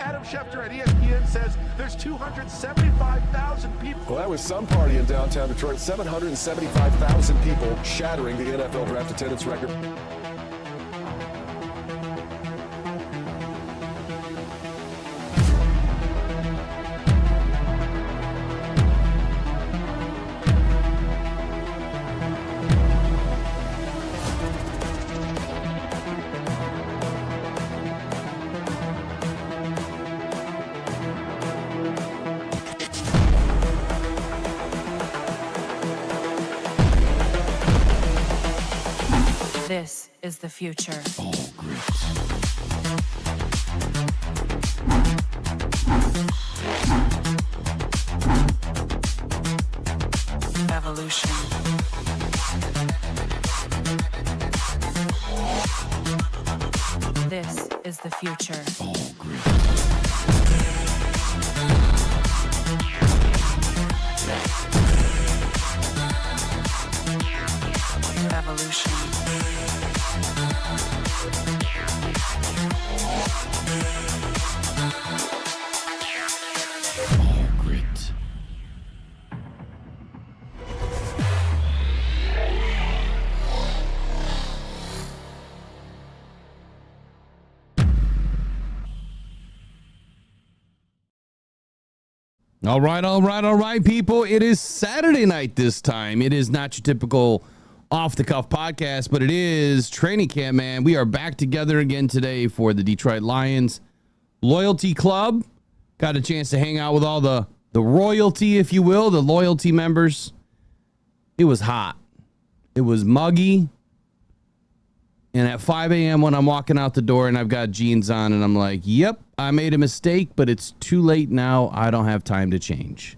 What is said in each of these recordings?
Adam Schefter at ESPN says there's 275,000 people. Well, that was some party in downtown Detroit. 775,000 people, shattering the NFL draft attendance record. This is the future. All grit. Evolution. This is the future. All grit. Evolution. All grit. All right, people. It is Saturday night this time. It is not your typical off-the-cuff podcast, but it is training camp, man. We are back together again today for the Detroit Lions Loyalty Club. Got a chance to hang out with all the royalty, if you will, the loyalty members. It was hot. It was muggy. And at 5 a.m. when I'm walking out the door and I've got jeans on and I'm like, yep, I made a mistake, but it's too late now. I don't have time to change.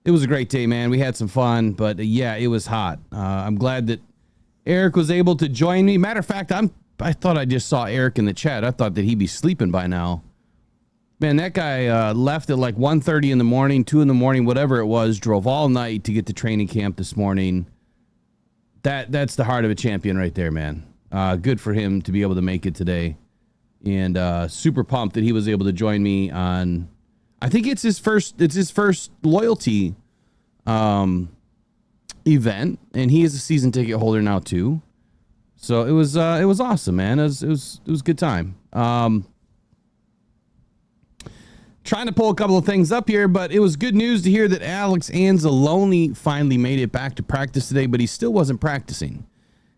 It was a great day, man. We had some fun, but yeah, it was hot. I'm glad that Eric was able to join me. Matter of fact, I thought I just saw Eric in the chat. I thought that he'd be sleeping by now. Man, that guy left at like 1:30 in the morning, 2 in the morning, whatever it was, drove all night to get to training camp this morning. That's the heart of a champion right there, man. Good for him to be able to make it today. And super pumped that he was able to join me on, I think it's his first loyalty event, and he is a season ticket holder now too. So it was awesome, man. It was a good time. Trying to pull a couple of things up here, but it was good news to hear that Alex Anzalone finally made it back to practice today, but he still wasn't practicing.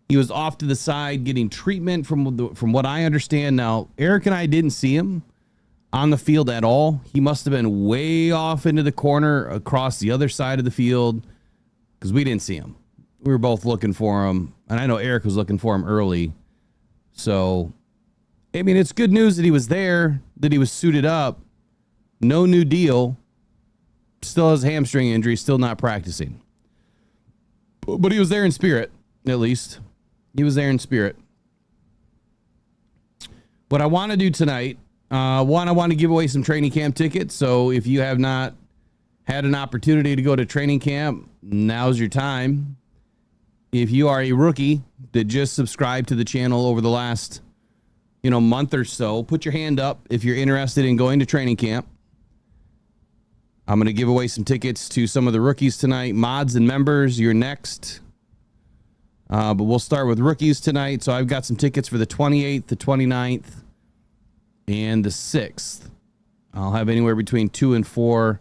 He was off to the side getting treatment from what I understand. Now, Eric and I didn't see him on the field at all. He must have been way off into the corner across the other side of the field because we didn't see him. We were both looking for him, and I know Eric was looking for him early. So, I mean, it's good news that he was there, that he was suited up. No new deal. Still has a hamstring injury, still not practicing. But he was there in spirit, at least. He was there in spirit. What I want to do tonight, I want to give away some training camp tickets. So if you have not had an opportunity to go to training camp, now's your time. If you are a rookie that just subscribed to the channel over the last, month or so, put your hand up if you're interested in going to training camp. I'm going to give away some tickets to some of the rookies tonight. Mods and members, you're next. But we'll start with rookies tonight. So I've got some tickets for the 28th, the 29th, and the 6th. I'll have anywhere between 2 and 4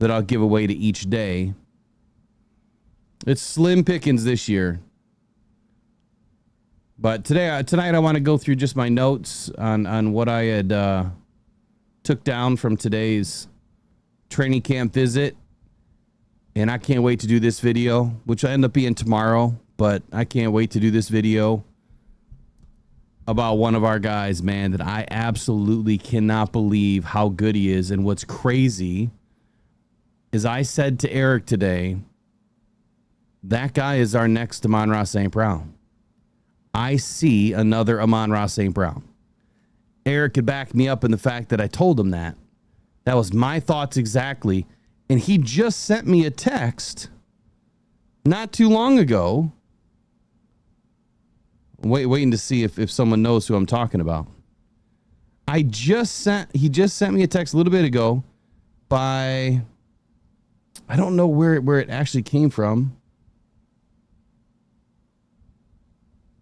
that I'll give away to each day. It's slim pickings this year. But tonight I want to go through just my notes on what I had took down from today's training camp visit. And I can't wait to do this video, which will end up being tomorrow. But I can't wait to do this video about one of our guys, man, that I absolutely cannot believe how good he is. And what's crazy is I said to Eric today, that guy is our next Amon-Ra St. Brown. I see another Amon-Ra St. Brown. Eric could back me up in the fact that I told him that. That was my thoughts exactly. And he just sent me a text not too long ago. Waiting to see if someone knows who I'm talking about. he just sent me a text a little bit ago by, I don't know where it actually came from.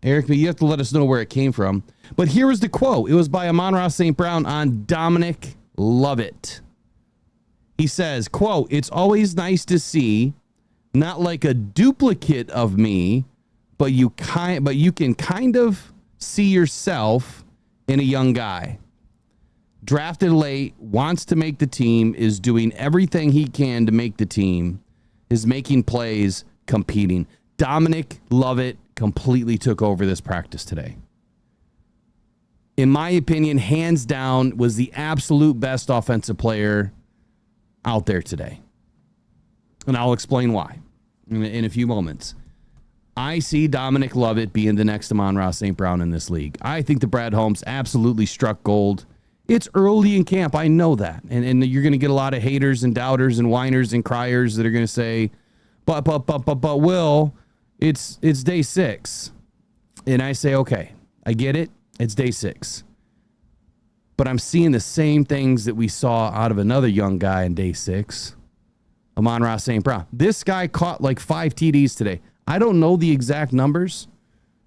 Eric, but you have to let us know where it came from. But here was the quote. It was by Amon-Ra St. Brown on Dominic Lovett. He says, quote, "It's always nice to see, not like a duplicate of me, but you can kind of see yourself in a young guy. Drafted late, wants to make the team, is doing everything he can to make the team, is making plays, competing." Dominic Lovett completely took over this practice today. In my opinion, hands down, was the absolute best offensive player out there today. And I'll explain why in a few moments. I see Dominic Lovett being the next Amon-Ra St. Brown in this league. I think the Brad Holmes absolutely struck gold. It's early in camp. I know that. And you're going to get a lot of haters and doubters and whiners and criers that are going to say, but Will, it's day 6. And I say, okay, I get it. It's day 6. But I'm seeing the same things that we saw out of another young guy in day 6, Amon-Ra St. Brown. This guy caught like 5 TDs today. I don't know the exact numbers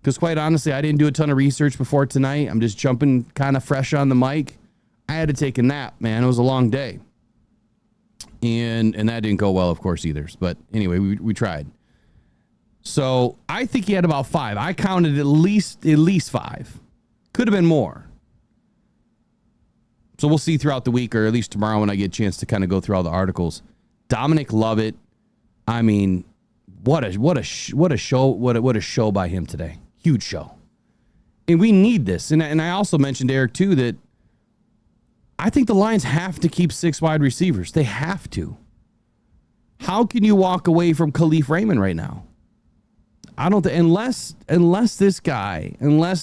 because, quite honestly, I didn't do a ton of research before tonight. I'm just jumping kind of fresh on the mic. I had to take a nap, man. It was a long day. And that didn't go well, of course, either. But anyway, we tried. So I think he had about 5. I counted at least 5. Could have been more. So we'll see throughout the week, or at least tomorrow when I get a chance to kind of go through all the articles. Dominic Lovett, I mean, what a show by him today. Huge show. And we need this. And I also mentioned, Eric, too, that I think the Lions have to keep 6 wide receivers. They have to. How can you walk away from Khalif Raymond right now? I don't think, unless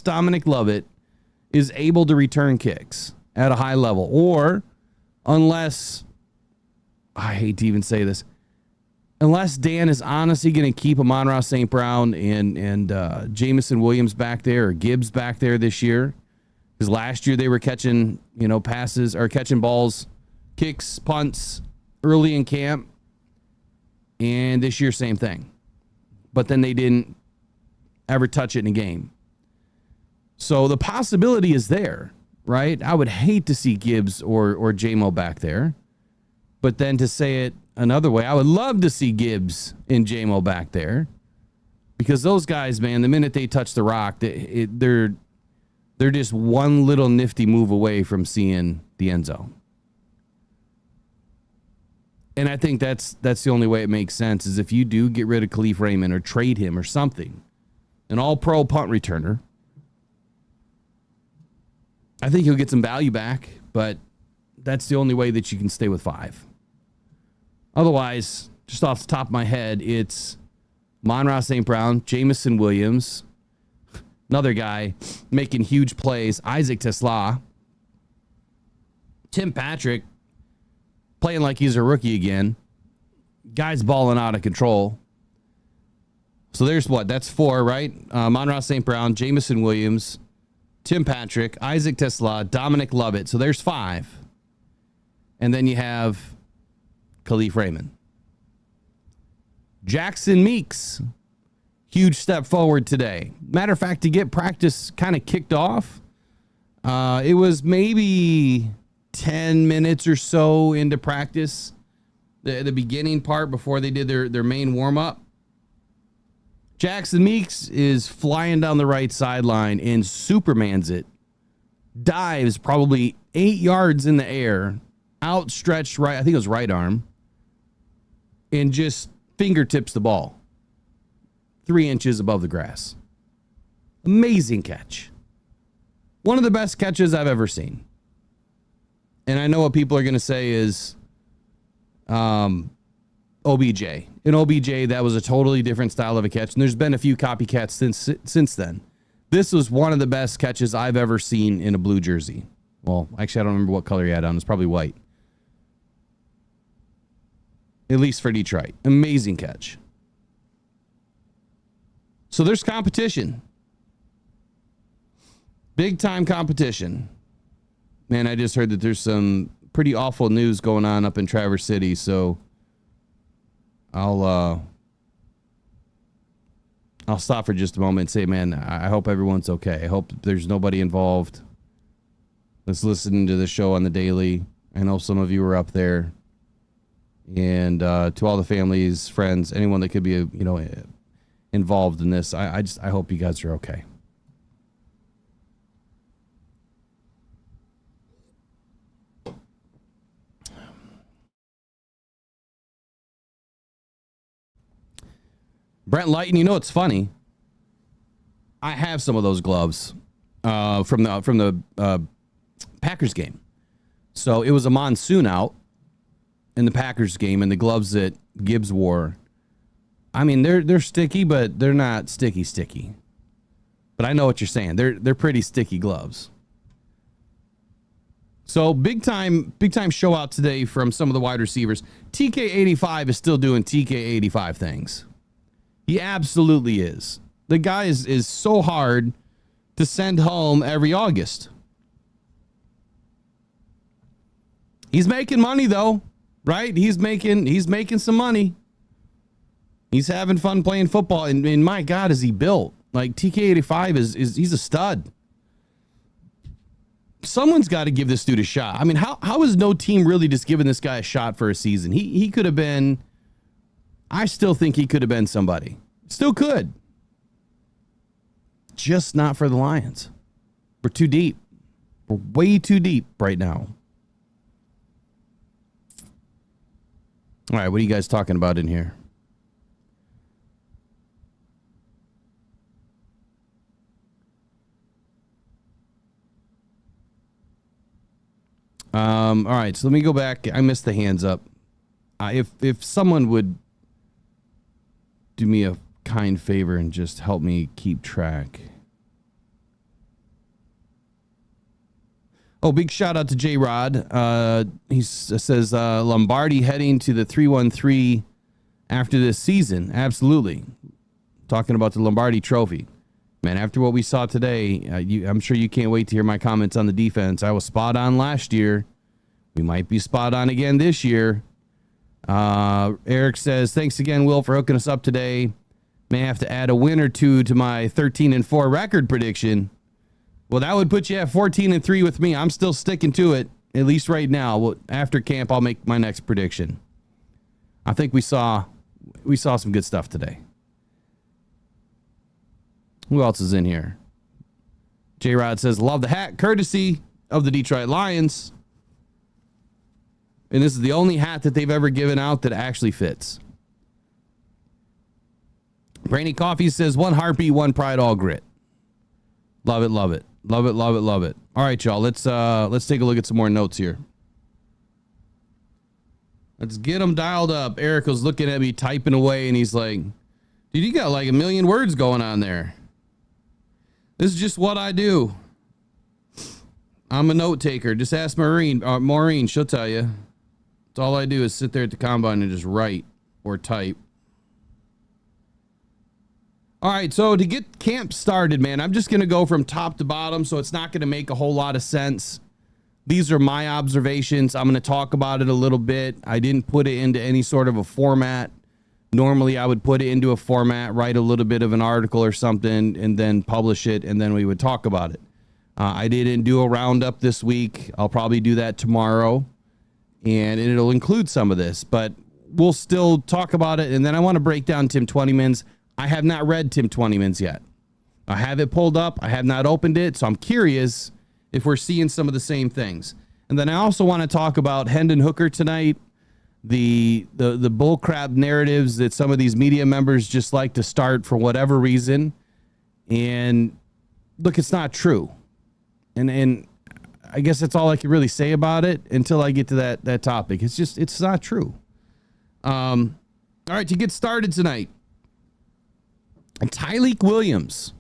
Dominic Lovett is able to return kicks at a high level, or unless, I hate to even say this, unless Dan is honestly going to keep Amon-Ra St. Brown and Jamison Williams back there, or Gibbs back there this year, because last year they were catching, passes or catching balls, kicks, punts early in camp, and this year same thing. But then they didn't ever touch it in a game. So the possibility is there, right? I would hate to see Gibbs or J-Mo back there. But then to say it another way, I would love to see Gibbs and J-Mo back there. Because those guys, man, the minute they touch the rock, they're just one little nifty move away from seeing the end zone. And I think that's the only way it makes sense, is if you do get rid of Khalif Raymond or trade him or something, an all-pro punt returner, I think he'll get some value back, but that's the only way that you can stay with 5. Otherwise, just off the top of my head, it's Amon-Ra St. Brown, Jamison Williams, another guy making huge plays, Isaac Tesla, Tim Patrick, playing like he's a rookie again. Guy's balling out of control. So there's what? That's 4, right? Amon-Ra St. Brown, Jamison Williams, Tim Patrick, Isaac Tesla, Dominic Lovett. So there's 5. And then you have Khalif Raymond. Jackson Meeks, huge step forward today. Matter of fact, to get practice kind of kicked off, it was maybe 10 minutes or so into practice, the beginning part before they did their main warm-up. Jackson Meeks is flying down the right sideline and Supermans it. Dives probably 8 yards in the air, outstretched right, I think it was right arm, and just fingertips the ball 3 inches above the grass. Amazing catch. One of the best catches I've ever seen. And I know what people are going to say is OBJ. In OBJ, that was a totally different style of a catch. And there's been a few copycats since then. This was one of the best catches I've ever seen in a blue jersey. Well, actually, I don't remember what color he had on. It's probably white. At least for Detroit. Amazing catch. So there's competition. Big time competition. Man, I just heard that there's some pretty awful news going on up in Traverse City, so I'll stop for just a moment and say, man, I hope everyone's okay. I hope there's nobody involved that's listening to the show on the daily. I know some of you are up there. And to all the families, friends, anyone that could be, involved in this, I hope you guys are okay. Brent Lighton, it's funny. I have some of those gloves from the Packers game. So it was a monsoon out in the Packers game, and the gloves that Gibbs wore, I mean, they're sticky, but they're not sticky. But I know what you're saying. They're pretty sticky gloves. So big time show out today from some of the wide receivers. TK85 is still doing TK85 things. He absolutely is. The guy is so hard to send home every August. He's making money though, right? He's making some money. He's having fun playing football, and my God, is he built? Like TK85 is he's a stud. Someone's got to give this dude a shot. I mean, how is no team really just giving this guy a shot for a season? He could have been. I still think he could have been somebody. Still could. Just not for the Lions. We're too deep. We're way too deep right now. All right, what are you guys talking about in here? All right, so let me go back. I missed the hands up. If someone would do me a kind favor and just help me keep track. Oh, big shout out to J-Rod. He says Lombardi heading to the 3-1-3 after this season. Absolutely. Talking about the Lombardi trophy. Man, after what we saw today, I'm sure you can't wait to hear my comments on the defense. I was spot on last year. We might be spot on again this year. Eric says, thanks again, Will, for hooking us up today. May have to add a win or two to my 13-4 record prediction. Well, that would put you at 14-3 with me. I'm still sticking to it, at least right now. Well, after camp, I'll make my next prediction. I think we saw some good stuff today. Who else is in here? J-Rod says, love the hat, courtesy of the Detroit Lions. And this is the only hat that they've ever given out that actually fits. Brainy Coffee says, one heartbeat, one pride, all grit. Love it, love it. Love it, love it, love it. All right, y'all. Let's take a look at some more notes here. Let's get them dialed up. Eric was looking at me typing away, and he's like, dude, you got like a million words going on there. This is just what I do. I'm a note taker. Just ask Maureen, she'll tell you. That's all I do is sit there at the combine and just write or type. All right, so to get camp started, man, I'm just going to go from top to bottom, so it's not going to make a whole lot of sense. These are my observations. I'm going to talk about it a little bit. I didn't put it into any sort of a format. Normally, I would put it into a format, write a little bit of an article or something, and then publish it, and then we would talk about it. I didn't do a roundup this week. I'll probably do that tomorrow, and it'll include some of this, but we'll still talk about it, and then I want to break down Tim Twentyman's. I have not read Tim Twentyman's yet. I have it pulled up. I have not opened it, so I'm curious if we're seeing some of the same things. And then I also want to talk about Hendon Hooker tonight, the bullcrap narratives that some of these media members just like to start for whatever reason. And look, it's not true. And I guess that's all I can really say about it until I get to that topic. It's not true. All right, to get started tonight, Tyleik Williams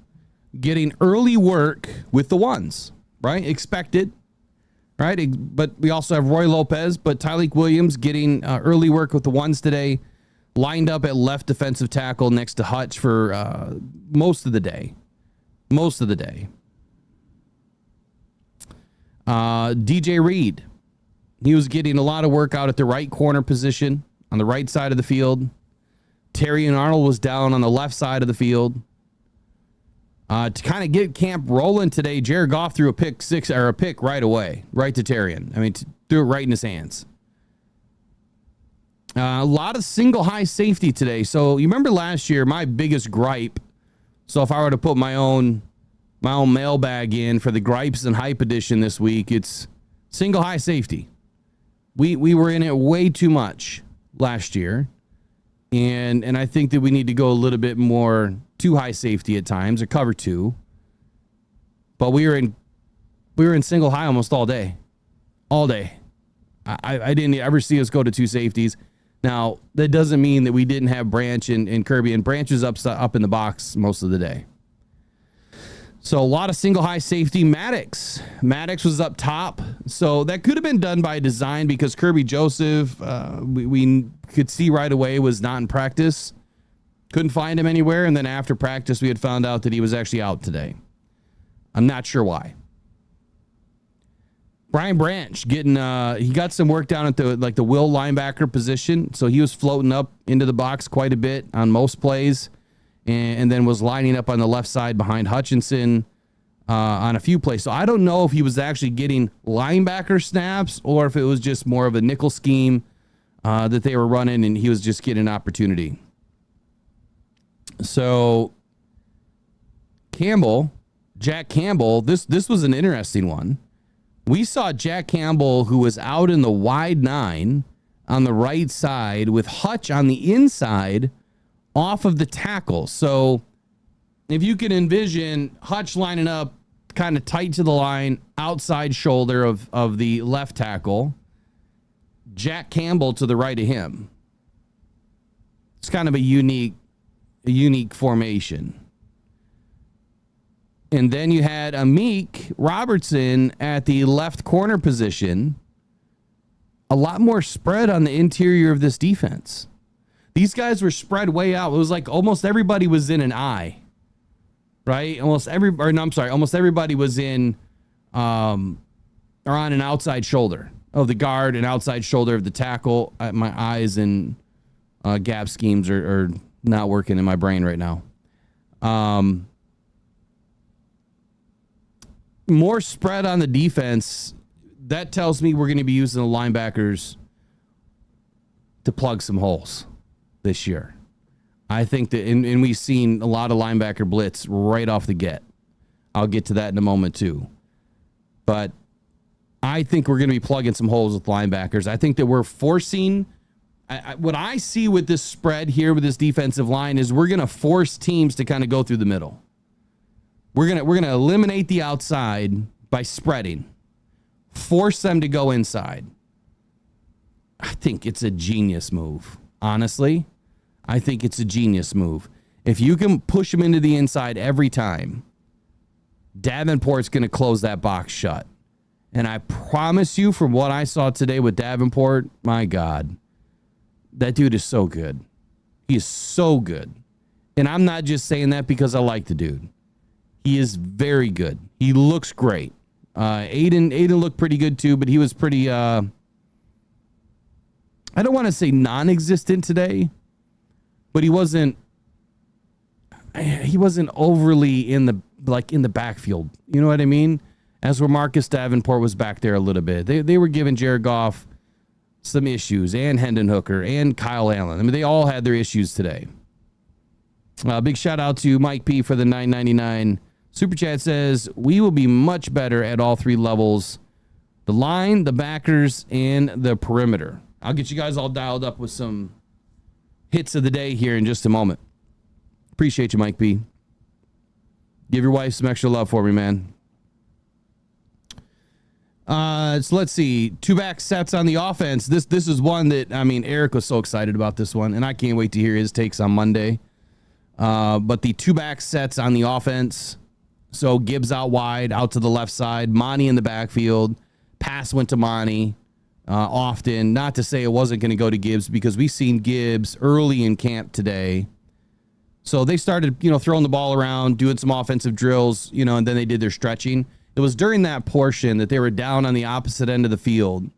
getting early work with the ones, right? Expected, right? But we also have Roy Lopez, but Tyleik Williams getting early work with the ones today, lined up at left defensive tackle next to Hutch for most of the day. DJ Reed, he was getting a lot of work out at the right corner position on the right side of the field. Terry and Arnold was down on the left side of the field. To kind of get camp rolling today, Jared Goff threw a pick right away, right to Terrian. I mean, threw it right in his hands. A lot of single high safety today. So you remember last year, my biggest gripe. So if I were to put my own mailbag in for the gripes and hype edition this week, it's single high safety. We were in it way too much last year. And I think that we need to go a little bit more too high safety at times, or cover two. But we were in single high almost all day. All day. I didn't ever see us go to two safeties. Now, that doesn't mean that we didn't have Branch and Kirby, and Branch was up in the box most of the day. So a lot of single high safety. Maddox was up top. So that could have been done by design because Kirby Joseph, we could see right away, was not in practice. Couldn't find him anywhere. And then after practice, we had found out that he was actually out today. I'm not sure why. Brian Branch he got some work down at the will linebacker position. So he was floating up into the box quite a bit on most plays. And then was lining up on the left side behind Hutchinson on a few plays. So I don't know if he was actually getting linebacker snaps or if it was just more of a nickel scheme that they were running and he was just getting an opportunity. So Jack Campbell, this was an interesting one. We saw Jack Campbell, who was out in the wide 9 on the right side with Hutch on the inside off of the tackle. So if you can envision Hutch lining up kind of tight to the line, outside shoulder of the left tackle, Jack Campbell to the right of him. It's kind of a unique formation. And then you had Amik Robertson at the left corner position. A lot more spread on the interior of this defense. These guys were spread way out. It was like almost everybody was in an eye, right? Almost everybody was in, or on an outside shoulder of the guard and outside shoulder of the tackle. My eyes and gap schemes are not working in my brain right now. More spread on the defense. That tells me we're going to be using the linebackers to plug some holes this year. I think that, and we've seen a lot of linebacker blitz right off the get. I'll get to that in a moment too. But I think we're going to be plugging some holes with linebackers. I think that we're forcing, what I see with this spread here with this defensive line is we're going to force teams to kind of go through the middle. We're going to eliminate the outside by spreading. Force them to go inside. I think it's a genius move. Honestly, I think it's a genius move. If you can push them into the inside every time, Davenport's going to close that box shut. And I promise you, from what I saw today with Davenport, my God, that dude is so good. He is so good. And I'm not just saying that because I like the dude. He is very good. He looks great. Aiden looked pretty good too, but he was pretty, I don't want to say non-existent today, but he wasn't overly in the backfield. You know what I mean? As where Marcus Davenport was back there a little bit. They were giving Jared Goff some issues, and Hendon Hooker and Kyle Allen. I mean, they all had their issues today. Big shout out to Mike P for the $9.99 super chat. Says we will be much better at all three levels: the line, the backers, and the perimeter. I'll get you guys all dialed up with some hits of the day here in just a moment. Appreciate you, Mike P. Give your wife some extra love for me, man. So let's see. 2-back sets on the offense. This is one that, I mean, Eric was so excited about this one, and I can't wait to hear his takes on Monday. But the 2-back sets on the offense. So Gibbs out wide, out to the left side. Monty in the backfield. Pass went to Monty often. Not to say it wasn't going to go to Gibbs, because we've seen Gibbs early in camp today. So they started, throwing the ball around, doing some offensive drills, and then they did their stretching. It It was during that portion that they were down on the opposite end of the field,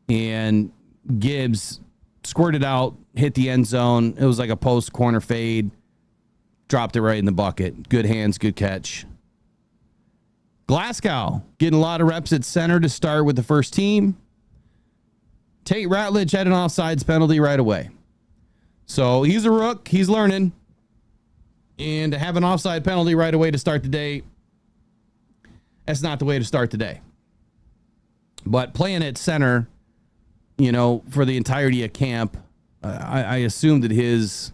and Gibbs squirted out, hit the end zone. It was like a post corner fade, dropped it right in the bucket. Good hands, good catch. Glasgow getting a lot of reps at center to start with the first team. Tate Ratledge had an offsides penalty right away. So he's a rook. He's learning. And to have an offside penalty right away to start the day, that's not the way to start the day. But playing at center, you know, for the entirety of camp, I assume that his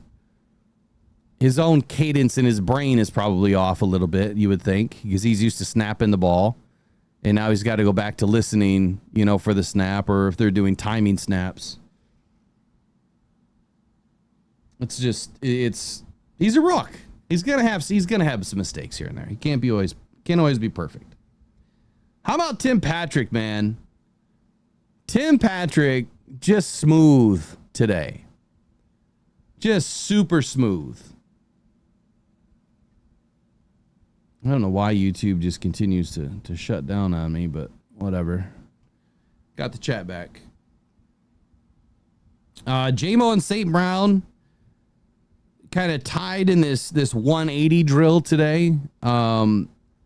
own cadence in his brain is probably off a little bit, you would think, because he's used to snapping the ball. And now he's got to go back to listening, you know, for the snap, or if they're doing timing snaps. It's just, he's a rook. He's gonna have some mistakes here and there. He can't always be perfect. How about Tim Patrick, man? Tim Patrick, just smooth today. Just super smooth. I don't know why YouTube just continues to shut down on me, but whatever. Got the chat back. J-Mo and St. Brown kind of tied in this 180 drill today.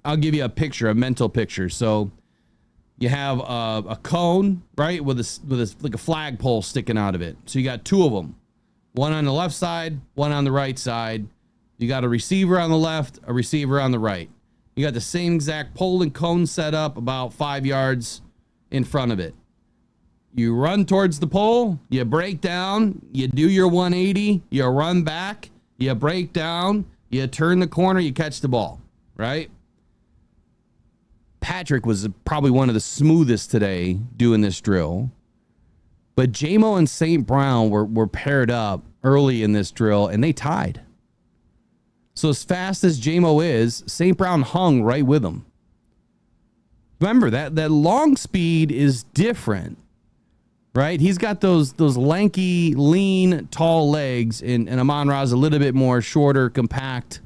I'll give you a mental picture. So you have a cone, right, with a like a flagpole sticking out of it. So you got two of them, one on the left side, one on the right side. You got a receiver on the left, a receiver on the right. You got the same exact pole and cone set up about 5 yards in front of it. You run towards the pole, you break down, you do your 180, you run back, you break down, you turn the corner, you catch the ball, right? Patrick was probably one of the smoothest today doing this drill. But J-Mo and St. Brown were paired up early in this drill, and they tied. So as fast as J-Mo is, St. Brown hung right with him. Remember, that long speed is different, right? He's got those lanky, lean, tall legs, and Amon-Ra's a little bit more shorter, compact,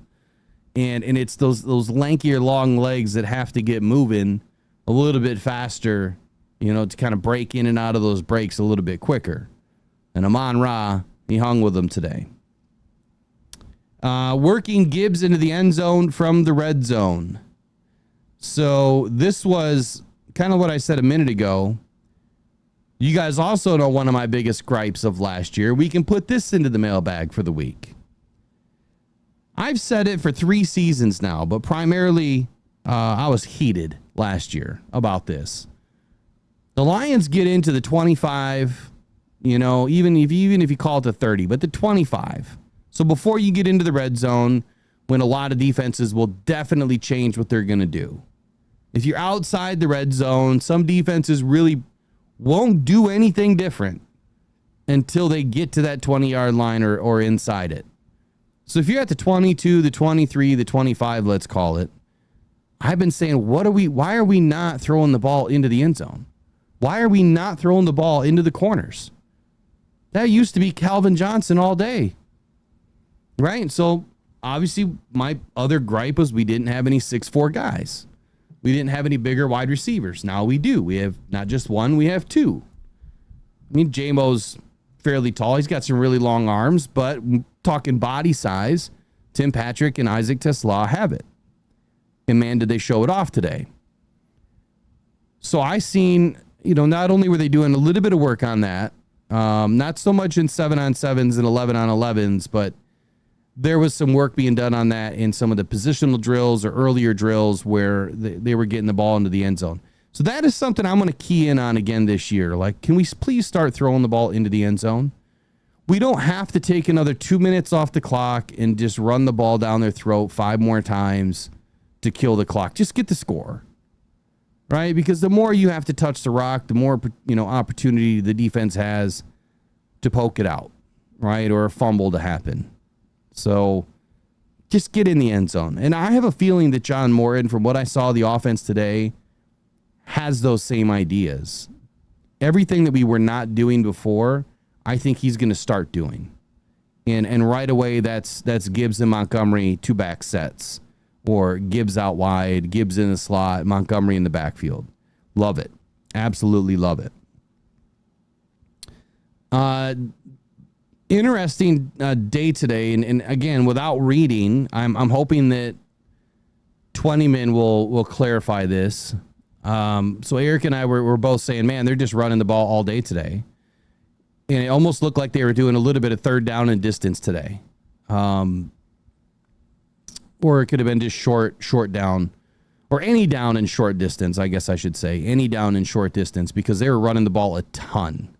and it's those lankier, long legs that have to get moving a little bit faster, you know, to kind of break in and out of those breaks a little bit quicker. And Amon-Ra, he hung with them today. Working Gibbs into the end zone from the red zone. So this was kind of what I said a minute ago. You guys also know one of my biggest gripes of last year. We can put this into the mailbag for the week. I've said it for 3 seasons now, but primarily I was heated last year about this. The Lions get into the 25, you know, even if you call it the 30, but the 25. So before you get into the red zone, when a lot of defenses will definitely change what they're going to do. If you're outside the red zone, some defenses really won't do anything different until they get to that 20-yard line or inside it. So if you're at the 22, the 23, the 25, let's call it, I've been saying, why are we not throwing the ball into the end zone? Why are we not throwing the ball into the corners? That used to be Calvin Johnson all day. Right? So obviously my other gripe was we didn't have any 6'4" guys. We didn't have any bigger wide receivers. Now we do. We have not just one, we have 2. I mean, J-Mo's fairly tall. He's got some really long arms, but talking body size, Tim Patrick and Isaac Tesla have it. And man, did they show it off today. So I seen, you know, not only were they doing a little bit of work on that, not so much in 7-on-7s and 11-on-11s, but there was some work being done on that in some of the positional drills or earlier drills where they were getting the ball into the end zone. So that is something I'm going to key in on again this year. Like, can we please start throwing the ball into the end zone? We don't have to take another 2 minutes off the clock and just run the ball down their throat 5 more times to kill the clock. Just get the score, right? Because the more you have to touch the rock, the more, you know, opportunity the defense has to poke it out, right? Or a fumble to happen. So just get in the end zone. And I have a feeling that John Morton, from what I saw the offense today, has those same ideas. Everything that we were not doing before, I think he's going to start doing. And right away, that's Gibbs and Montgomery 2-back sets or Gibbs out wide, Gibbs in the slot, Montgomery in the backfield. Love it. Absolutely love it. Interesting day today, and again, without reading, I'm hoping that 20min will clarify this. So Eric and I were both saying, man, they're just running the ball all day today. And it almost looked like they were doing a little bit of third down and distance today. Or it could have been just short down, or any down and short distance, I guess I should say. Any down and short distance, because they were running the ball a ton.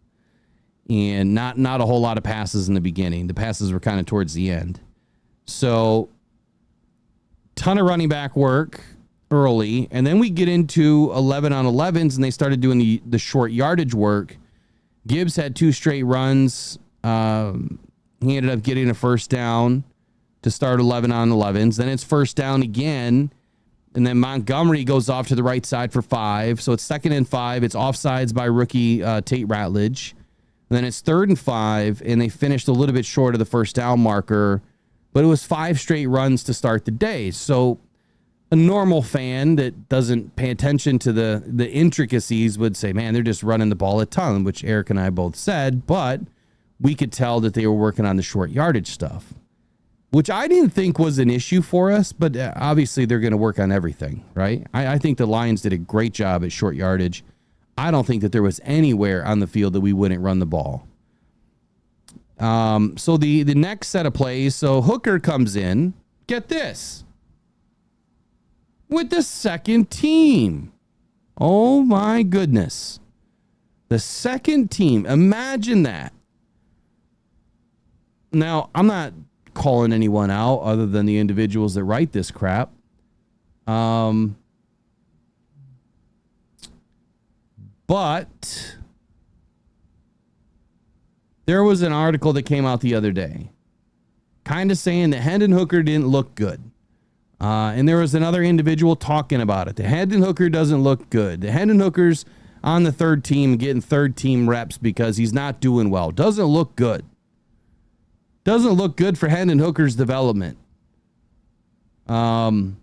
And not a whole lot of passes in the beginning. The passes were kind of towards the end. So, ton of running back work early. And then we get into 11 on 11s, and they started doing the short yardage work. Gibbs had 2 straight runs. He ended up getting a first down to start 11 on 11s. Then it's first down again. And then Montgomery goes off to the right side for 5. So it's 2nd and 5. It's offsides by rookie Tate Ratledge. And then it's 3rd and 5, and they finished a little bit short of the first down marker, but it was 5 straight runs to start the day. So a normal fan that doesn't pay attention to the intricacies would say, man, they're just running the ball a ton, which Eric and I both said, but we could tell that they were working on the short yardage stuff, which I didn't think was an issue for us, but obviously they're going to work on everything, right? I think the Lions did a great job at short yardage. I don't think that there was anywhere on the field that we wouldn't run the ball. So the next set of plays, so Hooker comes in, get this, with the second team. Oh my goodness. The second team, imagine that. Now, I'm not calling anyone out other than the individuals that write this crap. But there was an article that came out the other day kind of saying that Hendon Hooker didn't look good. And there was another individual talking about it. The Hendon Hooker doesn't look good. The Hendon Hooker's on the third team, getting third team reps because he's not doing well. Doesn't look good. Doesn't look good for Hendon Hooker's development. Hold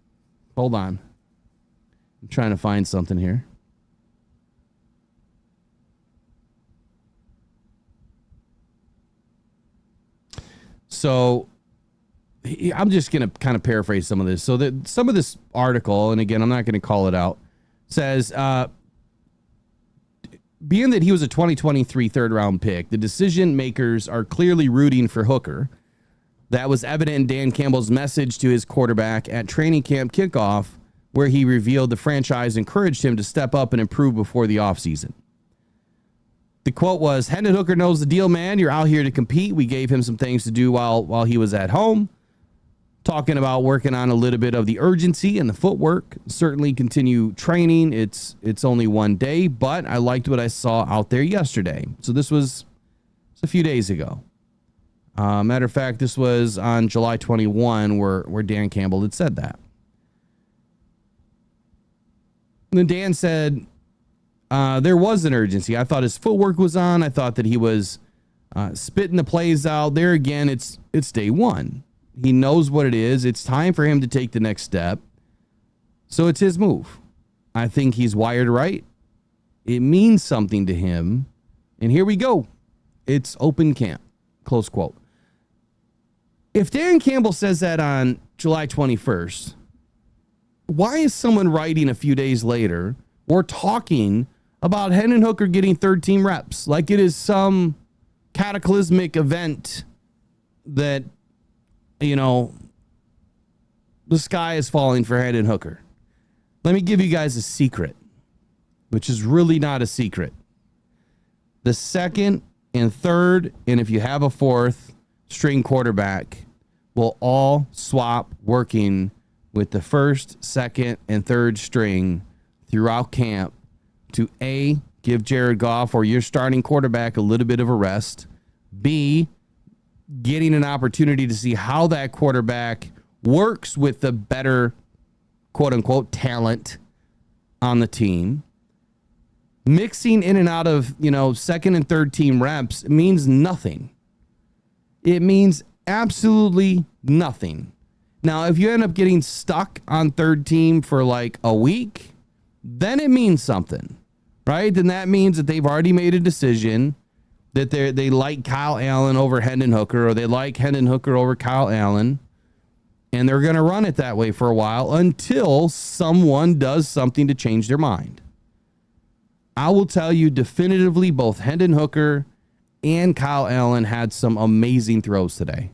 on. I'm trying to find something here. So I'm just going to kind of paraphrase some of this. So that some of this article, and again, I'm not going to call it out, says, being that he was a 2023 third round pick, the decision makers are clearly rooting for Hooker. That was evident in Dan Campbell's message to his quarterback at training camp kickoff, where he revealed the franchise encouraged him to step up and improve before the offseason. The quote was, Hendon Hooker knows the deal, man. You're out here to compete. We gave him some things to do while he was at home. Talking about working on a little bit of the urgency and the footwork. Certainly continue training. It's only one day, but I liked what I saw out there yesterday. So this was a few days ago. Matter of fact, this was on July 21 where Dan Campbell had said that. And then Dan said, there was an urgency. I thought his footwork was on. I thought that he was spitting the plays out. There again, it's day one. He knows what it is. It's time for him to take the next step. So it's his move. I think he's wired right. It means something to him. And here we go. It's open camp. Close quote. If Dan Campbell says that on July 21st, why is someone writing a few days later or talking about Hendon Hooker getting third team reps like it is some cataclysmic event that, you know, the sky is falling for Hendon Hooker? Let me give you guys a secret, which is really not a secret. The second and third, and if you have a fourth string quarterback, will all swap working with the first, second, and third string throughout camp to A, give Jared Goff or your starting quarterback a little bit of a rest, B, getting an opportunity to see how that quarterback works with the better, quote unquote, talent on the team. Mixing in and out of, second and third team reps means nothing. It means absolutely nothing. Now, if you end up getting stuck on third team for like a week, then it means something, right? Then that means that they've already made a decision that they like Kyle Allen over Hendon Hooker, or they like Hendon Hooker over Kyle Allen, and they're going to run it that way for a while until someone does something to change their mind. I will tell you definitively, both Hendon Hooker and Kyle Allen had some amazing throws today.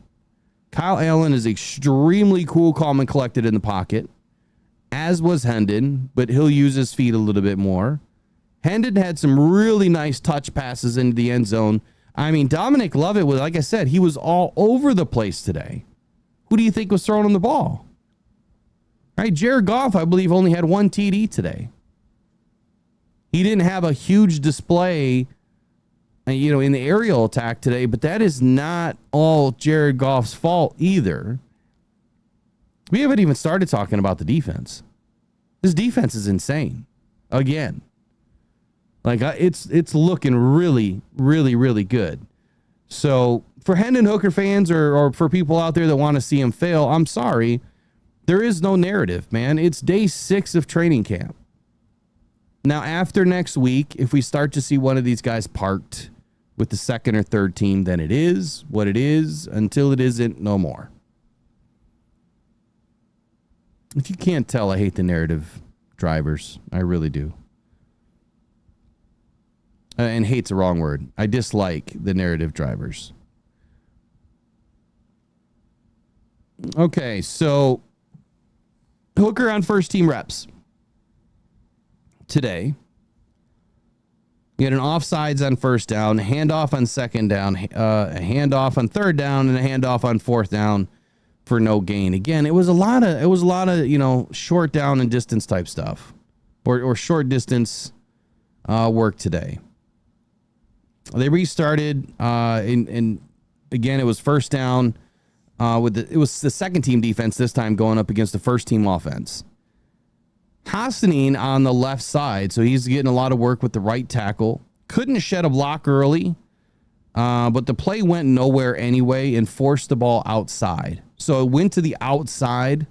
Kyle Allen is extremely cool, calm, and collected in the pocket, as was Hendon, but he'll use his feet a little bit more. Hendon had some really nice touch passes into the end zone. I mean, Dominic Iovino was, like I said, he was all over the place today. Who do you think was throwing him the ball? Right, Jared Goff, I believe, only had 1 TD today. He didn't have a huge display, in the aerial attack today, but that is not all Jared Goff's fault either. We haven't even started talking about the defense. This defense is insane. Again. Like, it's looking really, really, really good. So for Hendon Hooker fans or for people out there that want to see him fail, I'm sorry. There is no narrative, man. It's day 6 of training camp. Now, after next week, if we start to see one of these guys parked with the second or third team, then it is what it is. Until it isn't, no more. If you can't tell, I hate the narrative drivers. I really do. And hate's a wrong word. I dislike the narrative drivers. Okay, so Hooker on first team reps today. You had an offsides on first down, a handoff on second down, a handoff on third down, and a handoff on fourth down for no gain. Again, it was a lot of short down and distance type stuff, or short distance work today. They restarted, and again, it was first down it was the second team defense this time going up against the first team offense. Hasanin on the left side, so he's getting a lot of work with the right tackle. Couldn't shed a block early, but the play went nowhere anyway and forced the ball outside. So it went to the outside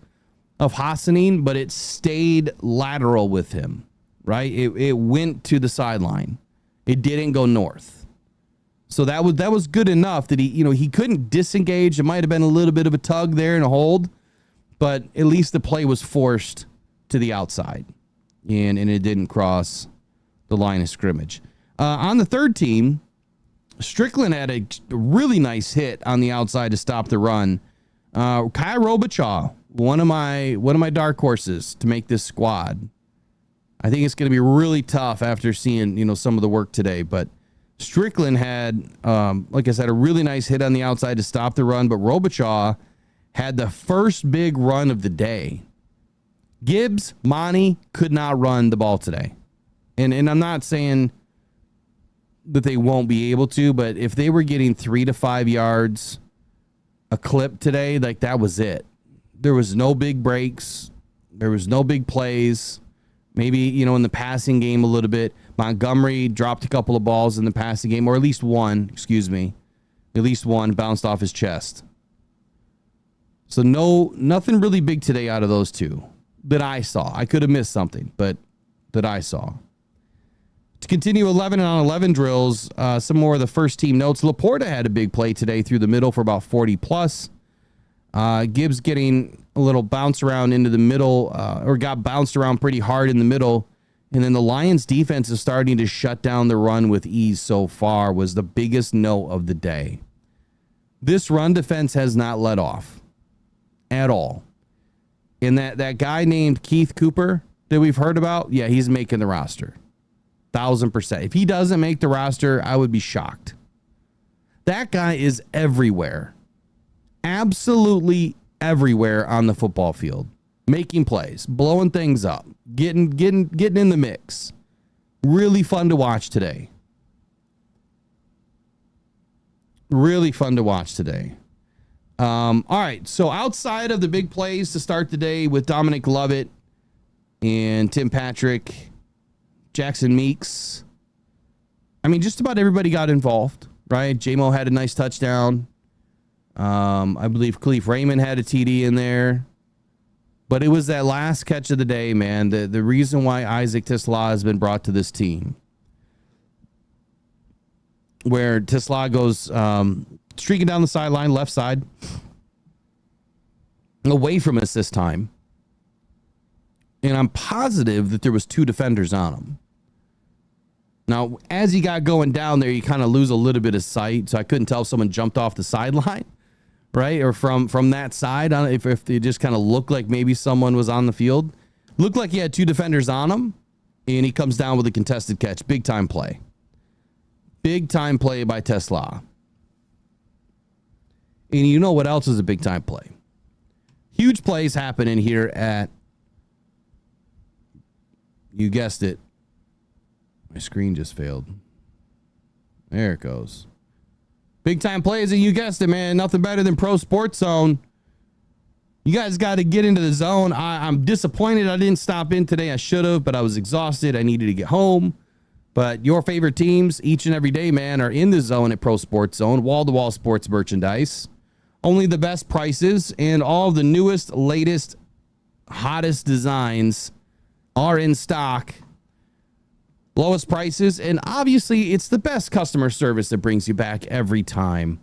of Hasanin, but it stayed lateral with him, right? It went to the sideline. It didn't go north. So that was good enough that he couldn't disengage. It might have been a little bit of a tug there and a hold, but at least the play was forced to the outside, and it didn't cross the line of scrimmage. On the third team, Strickland had a really nice hit on the outside to stop the run. Kai Robichaud, one of my dark horses to make this squad. I think it's going to be really tough after seeing some of the work today, but Strickland had, like I said, a really nice hit on the outside to stop the run, but Robichaud had the first big run of the day. Gibbs, Monty could not run the ball today. And I'm not saying that they won't be able to, but if they were getting 3 to 5 yards a clip today, like that was it. There was no big breaks. There was no big plays. Maybe, in the passing game a little bit. Montgomery dropped a couple of balls in the passing game, or at least one, At least one bounced off his chest. So nothing really big today out of those two that I saw. I could have missed something, but that I saw. To continue 11 on 11 drills, some more of the first team notes. Laporta had a big play today through the middle for about 40 plus. Gibbs getting a little bounce around into the middle, or got bounced around pretty hard in the middle. And then the Lions defense is starting to shut down the run with ease so far was the biggest note of the day. This run defense has not let off at all. And that guy named Keith Cooper that we've heard about, yeah, he's making the roster. 1,000%. If he doesn't make the roster, I would be shocked. That guy is everywhere. Absolutely everywhere on the football field. Making plays, blowing things up, getting in the mix. Really fun to watch today. Really fun to watch today. All right, so outside of the big plays to start the day with Dominic Lovett and Tim Patrick, Jackson Meeks, I mean, just about everybody got involved, right? J-Mo had a nice touchdown. I believe Khalif Raymond had a TD in there. But it was that last catch of the day, man. The reason why Isaac Tisla has been brought to this team. Where Tisla goes streaking down the sideline, left side. Away from us this time. And I'm positive that there was 2 defenders on him. Now, as he got going down there, you kind of lose a little bit of sight. So I couldn't tell if someone jumped off the sideline, right? Or from that side, if they just kind of looked like maybe someone was on the field. Looked like he had 2 defenders on him, and he comes down with a contested catch. Big time play. Big time play by Tesla. And you know what else is a big time play? Huge plays happening here at, you guessed it. My screen just failed. There it goes. Big time plays, and you guessed it, man. Nothing better than Pro Sports Zone. You guys got to get into the zone. I'm disappointed I didn't stop in today. I should have, but I was exhausted. I needed to get home. But your favorite teams each and every day, man, are in the zone at Pro Sports Zone. Wall-to-wall sports merchandise. Only the best prices and all the newest, latest, hottest designs are in stock. Lowest prices, and obviously it's the best customer service that brings you back every time.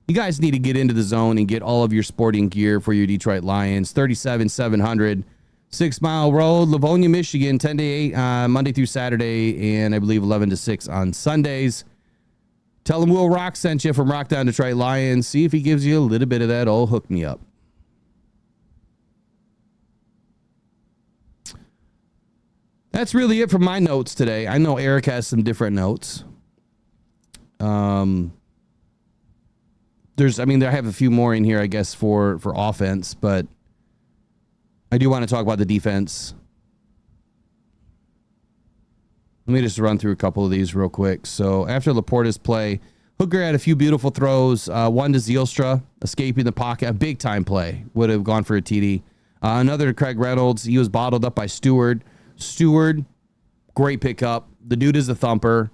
You guys need to get into the zone and get all of your sporting gear for your Detroit Lions. 37700 6 Mile Road, Livonia, Michigan, 10 to 8 Monday through Saturday, and I believe 11 to 6 on Sundays. Tell him Will Rock sent you from Rockdown Detroit Lions. See if he gives you a little bit of that old hook me up. That's really it for my notes today. I know Eric has some different notes. I have a few more in here, I guess, for offense, but I do want to talk about the defense. Let me just run through a couple of these real quick. So after Laporta's play, Hooker had a few beautiful throws. One to Zielstra, escaping the pocket. A big time play. Would have gone for a TD. Another to Craig Reynolds. He was bottled up by Stewart, great pickup. The dude is a thumper.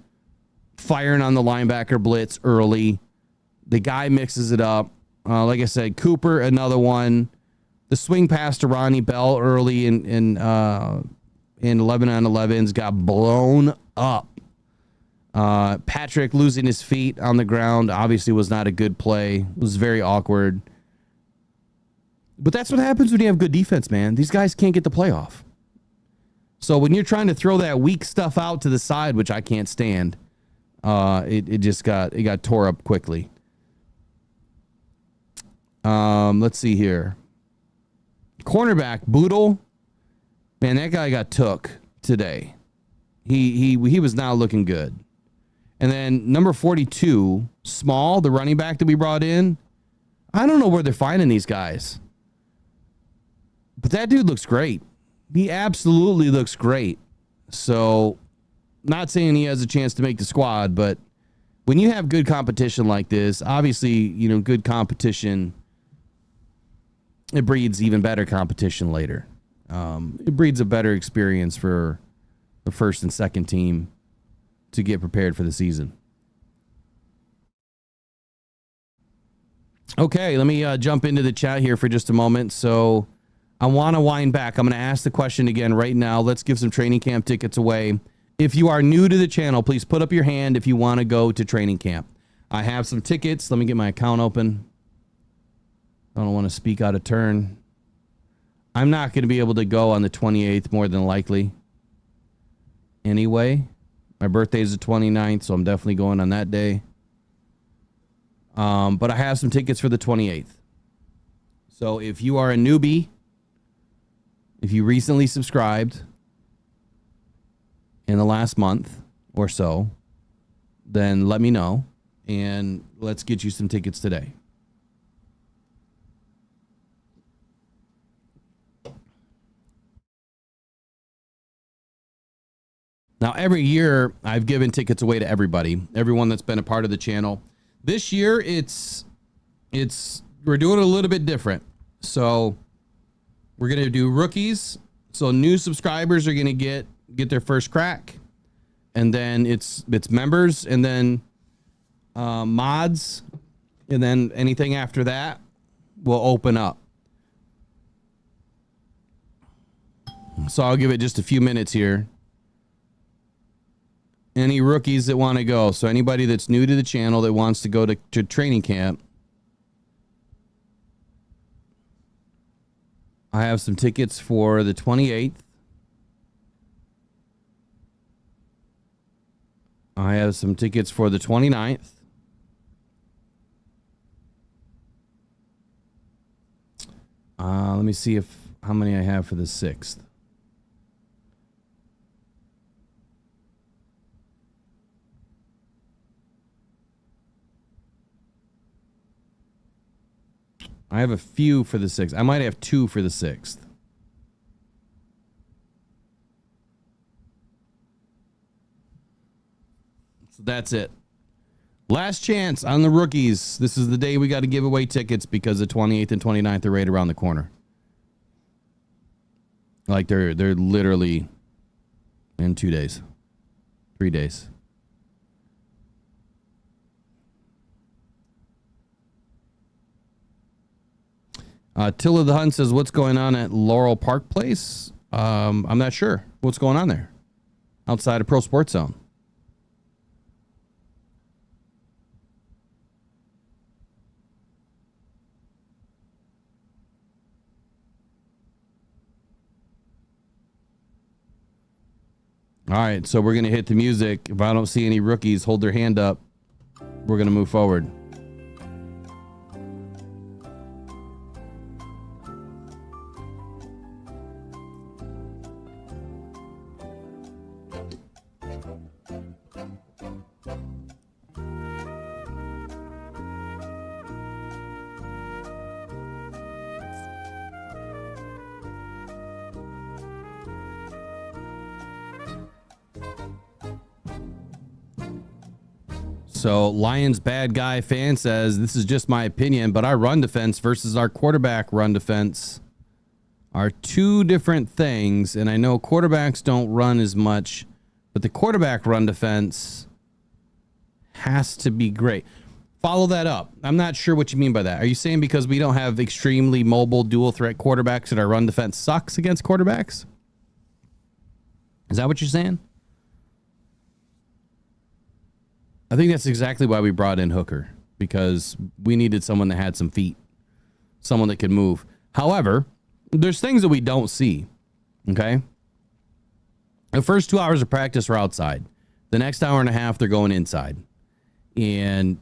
Firing on the linebacker blitz early. The guy mixes it up. Like I said, Cooper, another one. The swing pass to Ronnie Bell early in 11 on 11s got blown up. Patrick losing his feet on the ground obviously was not a good play. It was very awkward. But that's what happens when you have good defense, man. These guys can't get the playoff. So when you're trying to throw that weak stuff out to the side, which I can't stand, it got tore up quickly. Let's see here. Cornerback Boodle, man, that guy got took today. He was now looking good. And then number 42, Small, the running back that we brought in. I don't know where they're finding these guys, but that dude looks great. He absolutely looks great. So, not saying he has a chance to make the squad, but when you have good competition like this, obviously, good competition, it breeds even better competition later. It breeds a better experience for the first and second team to get prepared for the season. Okay, let me jump into the chat here for just a moment. So I want to wind back. I'm going to ask the question again right now. Let's give some training camp tickets away. If you are new to the channel, please put up your hand if you want to go to training camp. I have some tickets. Let me get my account open. I don't want to speak out of turn. I'm not going to be able to go on the 28th, more than likely. Anyway, my birthday is the 29th, so I'm definitely going on that day. But I have some tickets for the 28th. So if you are a newbie, if you recently subscribed in the last month or so, then let me know and let's get you some tickets today. Now, every year I've given tickets away to everybody, everyone that's been a part of the channel. This year we're doing it a little bit different. So we're going to do rookies. So new subscribers are going to get their first crack. And then it's members, and then mods And then anything after that will open up. So I'll give it just a few minutes here. Any rookies that want to go. So anybody that's new to the channel that wants to go to training camp. I have some tickets for the 28th. I have some tickets for the 29th. Let me see how many I have for the 6th. I have a few for the 6th. I might have 2 for the 6th. So that's it. Last chance on the rookies. This is the day we got to give away tickets because the 28th and 29th are right around the corner. Like they're literally in 2 days. 3 days. Tilla the Hunt says, what's going on at Laurel Park Place? I'm not sure what's going on there outside of Pro Sports Zone. All right, so we're going to hit the music. If I don't see any rookies hold their hand up, we're going to move forward. So Lions bad guy fan says, this is just my opinion, but our run defense versus our quarterback run defense are two different things. And I know quarterbacks don't run as much, but the quarterback run defense has to be great. Follow that up. I'm not sure what you mean by that. Are you saying because we don't have extremely mobile dual threat quarterbacks that our run defense sucks against quarterbacks? Is that what you're saying? I think that's exactly why we brought in Hooker, because we needed someone that had some feet, someone that could move. However, there's things that we don't see. Okay. The first 2 hours of practice are outside. The next hour and a half, they're going inside. And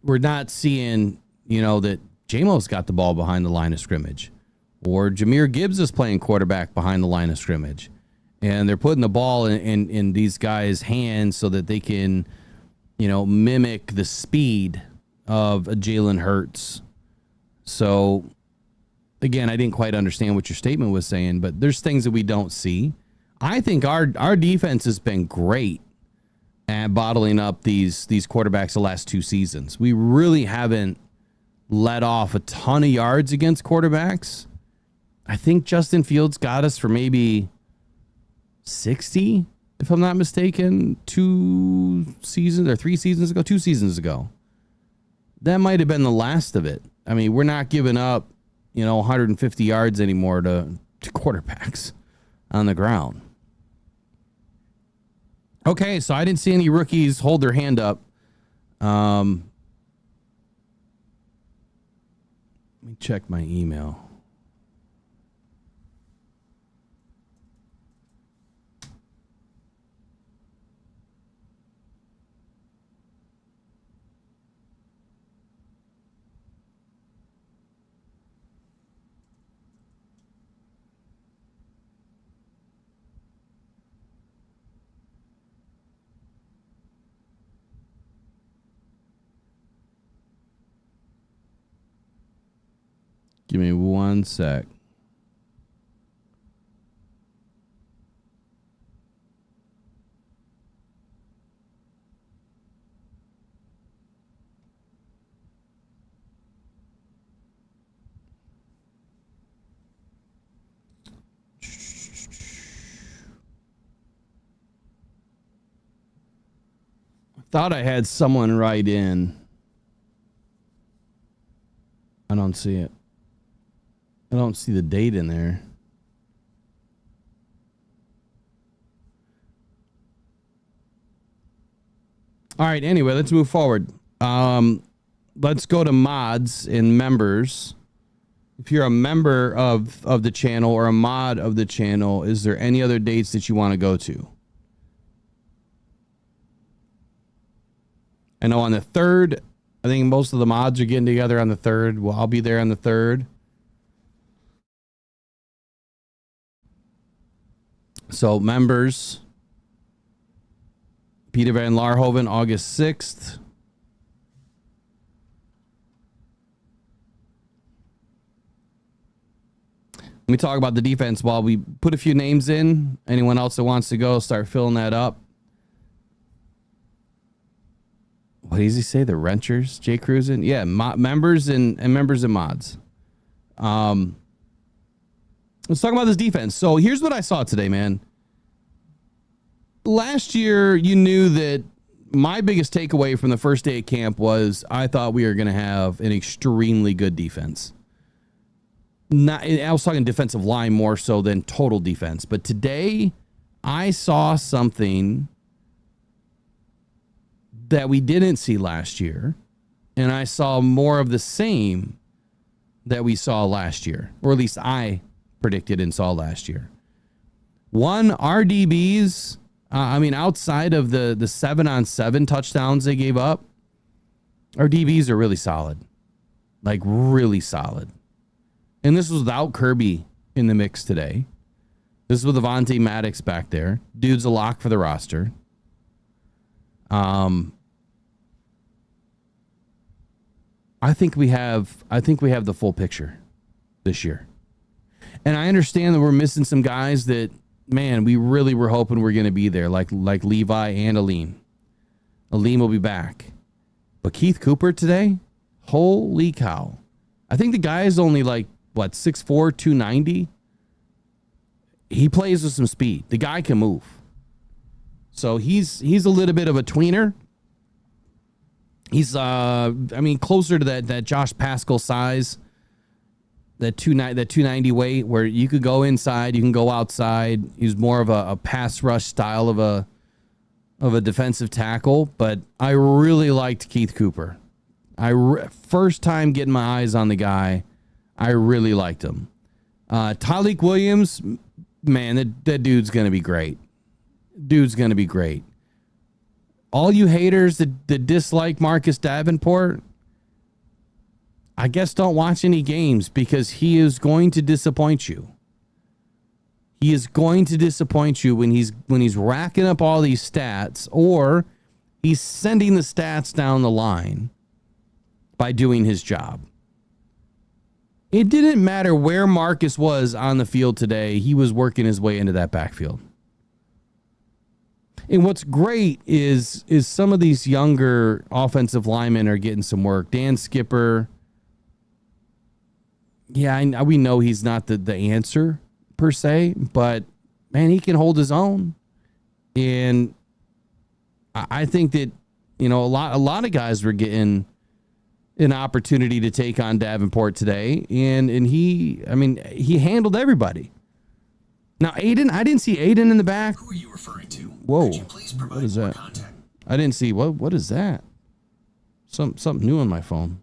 we're not seeing, that J-Mo's got the ball behind the line of scrimmage, or Jahmyr Gibbs is playing quarterback behind the line of scrimmage. And they're putting the ball in these guys' hands so that they can, mimic the speed of a Jalen Hurts. So, again, I didn't quite understand what your statement was saying, but there's things that we don't see. I think our defense has been great at bottling up these quarterbacks the last 2 seasons. We really haven't let off a ton of yards against quarterbacks. I think Justin Fields got us for maybe 60, if I'm not mistaken, 2 seasons or 3 seasons ago, 2 seasons ago. That might have been the last of it. I mean, we're not giving up, 150 yards anymore to quarterbacks on the ground. Okay, so I didn't see any rookies hold their hand up. Let me check my email. Give me 1 sec. I thought I had someone write in. I don't see it. I don't see the date in there. All right, anyway, let's move forward. Let's go to mods and members. If you're a member of the channel or a mod of the channel, is there any other dates that you want to go to? I know on the 3rd, I think most of the mods are getting together on the 3rd. Well, I'll be there on the 3rd. So members, Peter Van Larhoven, August 6th. Let me talk about the defense while we put a few names in. Anyone else that wants to go, start filling that up. What does he say? The Wrenchers? Jay Cruisin? Yeah, members and members and mods. Let's talk about this defense. So here's what I saw today, man. Last year, you knew that my biggest takeaway from the first day of camp was I thought we were going to have an extremely good defense. I was talking defensive line more so than total defense. But today, I saw something that we didn't see last year. And I saw more of the same that we saw last year. Or at least I predicted and saw last year. One, our DBs, outside of the 7-on-7 touchdowns they gave up, our DBs are really solid. Like, really solid. And this was without Kirby in the mix today. This is with Avonte Maddox back there. Dude's a lock for the roster. I think we have the full picture this year. And I understand that we're missing some guys that, man, we really were hoping we're going to be there, like Levi and Aleem. Aleem will be back. But Keith Cooper today, holy cow. I think the guy is only 6'4", 290. He plays with some speed. The guy can move. So he's a little bit of a tweener. He's closer to that Josh Pascal size, that 290 weight, where you could go inside, you can go outside. He's more of a pass rush style of a defensive tackle, but I really liked Keith Cooper. First time getting my eyes on the guy, I really liked him. Tyleik Williams, man, that dude's gonna be great. Dude's gonna be great. All you haters that dislike Marcus Davenport, I guess don't watch any games, because he is going to disappoint you. He is going to disappoint you when he's racking up all these stats, or he's sending the stats down the line by doing his job. It didn't matter where Marcus was on the field today. He was working his way into that backfield. And what's great is some of these younger offensive linemen are getting some work. Dan Skipper, yeah, we know he's not the answer per se, but man, he can hold his own. And I think that, a lot of guys were getting an opportunity to take on Davenport today, and he handled everybody. Now, Aiden, I didn't see Aiden in the back. Who are you referring to? Whoa, Could you please provide what is more that? contact? I didn't see, what is that? Something new on my phone.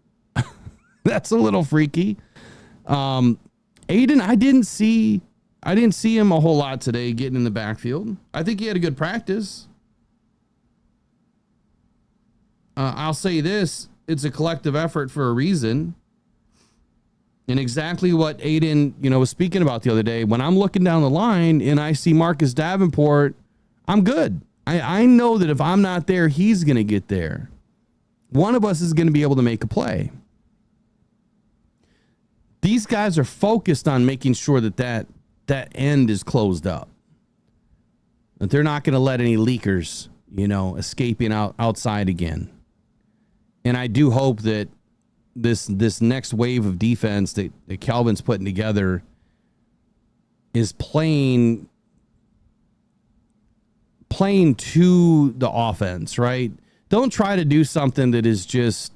That's a little freaky. Aiden, I didn't see him a whole lot today getting in the backfield. I think he had a good practice. I'll say this, it's a collective effort for a reason. And exactly what Aiden, was speaking about the other day, when I'm looking down the line and I see Marcus Davenport, I'm good. I know that if I'm not there, he's going to get there. One of us is going to be able to make a play. These guys are focused on making sure that end is closed up. That they're not going to let any leakers, escaping outside again. And I do hope that this next wave of defense that Calvin's putting together is playing to the offense, right? Don't try to do something that is just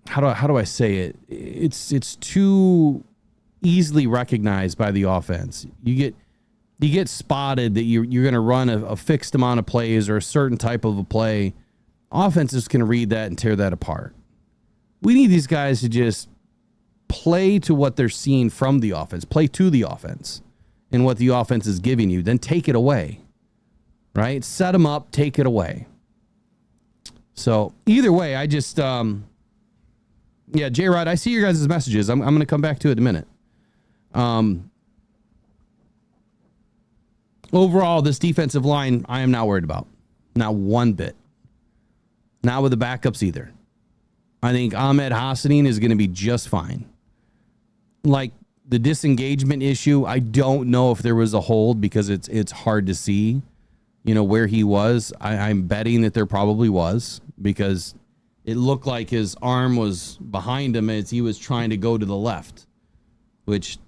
how do I say it? It's too easily recognized by the offense. You get spotted that you're going to run a fixed amount of plays or a certain type of a play. Offenses can read that and tear that apart. We need these guys to just play to what they're seeing from the offense, play to the offense and what the offense is giving you, then take it away, right? Set them up, take it away. So either way, I just, yeah, J-Rod, I see your guys' messages. I'm going to come back to it in a minute. Overall, this defensive line, I am not worried about. Not one bit. Not with the backups either. I think Ahmed Hassanin is going to be just fine. Like the disengagement issue, I don't know if there was a hold because it's hard to see, where he was. I'm betting that there probably was because it looked like his arm was behind him as he was trying to go to the left, which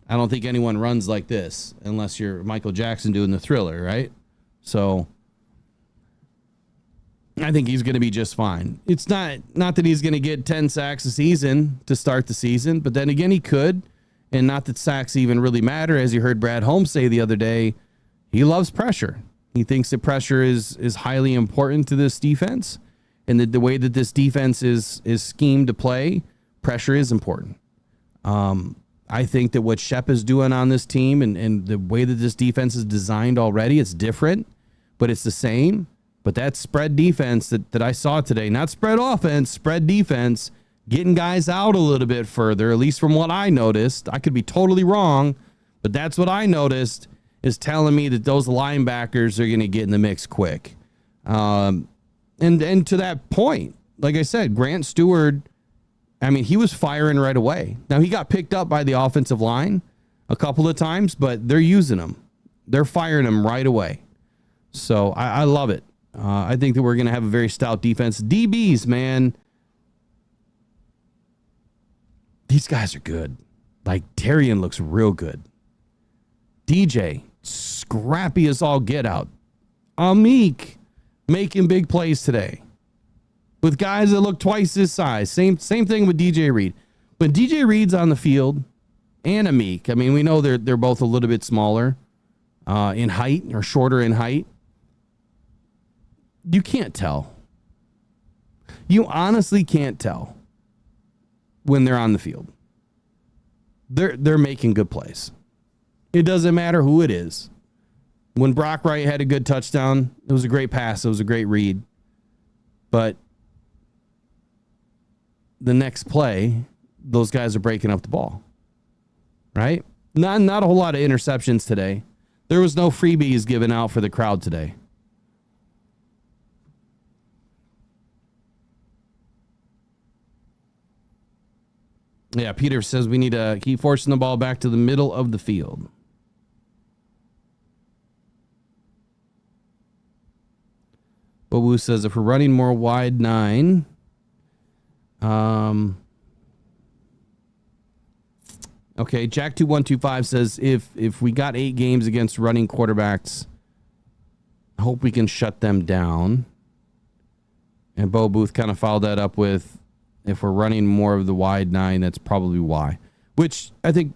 I don't think anyone runs like this unless you're Michael Jackson doing the Thriller, right? So I think he's going to be just fine. It's not that he's going to get 10 sacks a season to start the season, but then again, he could. And not that sacks even really matter. As you heard Brad Holmes say the other day, he loves pressure. He thinks that pressure is highly important to this defense. And that the way that this defense is schemed to play, pressure is important. I think that what Shep is doing on this team and the way that this defense is designed already, it's different, but it's the same. But that spread defense that I saw today, not spread offense, spread defense, getting guys out a little bit further, at least from what I noticed. I could be totally wrong, but that's what I noticed, is telling me that those linebackers are going to get in the mix quick. And to that point, like I said, Grant Stewart, I mean, he was firing right away. Now, he got picked up by the offensive line a couple of times, but they're using him. They're firing him right away. So I love it. I think that we're going to have a very stout defense. DBs, man. These guys are good. Like, Darian looks real good. DJ, scrappy as all get out. Amik, making big plays today. With guys that look twice his size. Same thing with DJ Reed. But DJ Reed's on the field and Amik. I mean, we know they're both a little bit smaller in height or shorter in height. You can't tell. You honestly can't tell when they're on the field. They're making good plays. It doesn't matter who it is. When Brock Wright had a good touchdown, it was a great pass. It was a great read. But the next play, those guys are breaking up the ball. Right? Not a whole lot of interceptions today. There was no freebies given out for the crowd today. Yeah, Peter says we need to keep forcing the ball back to the middle of the field. Bobu says if we're running more wide 9, okay, Jack2125 says if we got 8 games against running quarterbacks, I hope we can shut them down. And Bo Booth kind of followed that up with, if we're running more of the wide 9, that's probably why. Which I think,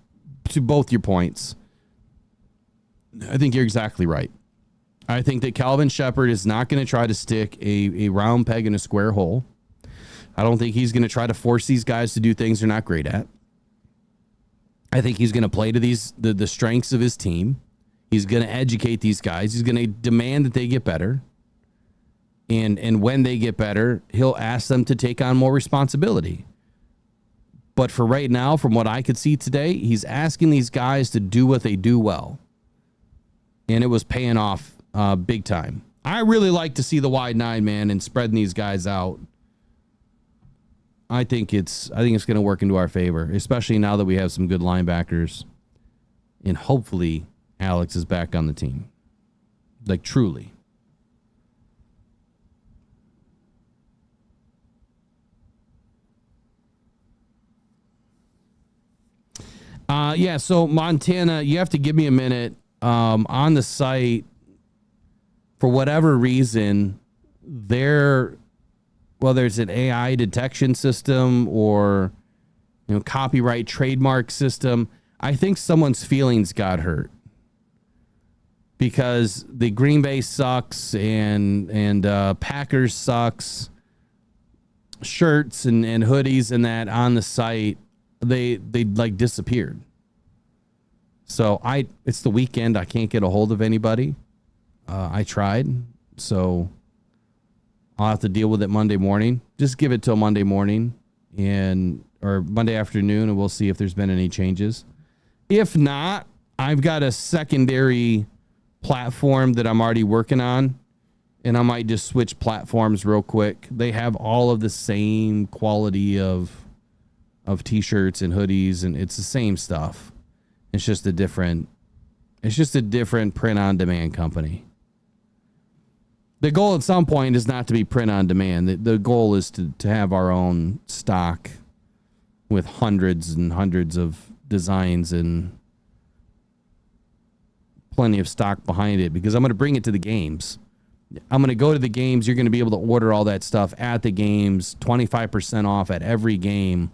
to both your points, I think you're exactly right. I think that Calvin Shepard is not going to try to stick a round peg in a square hole. I don't think he's going to try to force these guys to do things they're not great at. I think he's going to play to the strengths of his team. He's going to educate these guys. He's going to demand that they get better. And when they get better, he'll ask them to take on more responsibility. But for right now, from what I could see today, he's asking these guys to do what they do well. And it was paying off big time. I really like to see the wide 9, man, and spreading these guys out. I think it's going to work into our favor, especially now that we have some good linebackers. And hopefully Alex is back on the team. Like, truly. Yeah, so Montana, you have to give me a minute. On the site, for whatever reason, their whether it's an AI detection system or, copyright trademark system, I think someone's feelings got hurt because the Green Bay sucks and Packers sucks. Shirts and hoodies and that on the site, they like disappeared. So it's the weekend. I can't get a hold of anybody. I tried, so I'll have to deal with it Monday morning. Just give it till Monday morning or Monday afternoon, and we'll see if there's been any changes. If not, I've got a secondary platform that I'm already working on, and I might just switch platforms real quick. They have all of the same quality of t-shirts and hoodies, and it's the same stuff. It's just a different print on demand company. The goal at some point is not to be print on demand. The goal is to have our own stock with hundreds and hundreds of designs and plenty of stock behind it, because I'm going to bring it to the games. I'm going to go to the games. You're going to be able to order all that stuff at the games, 25% off at every game.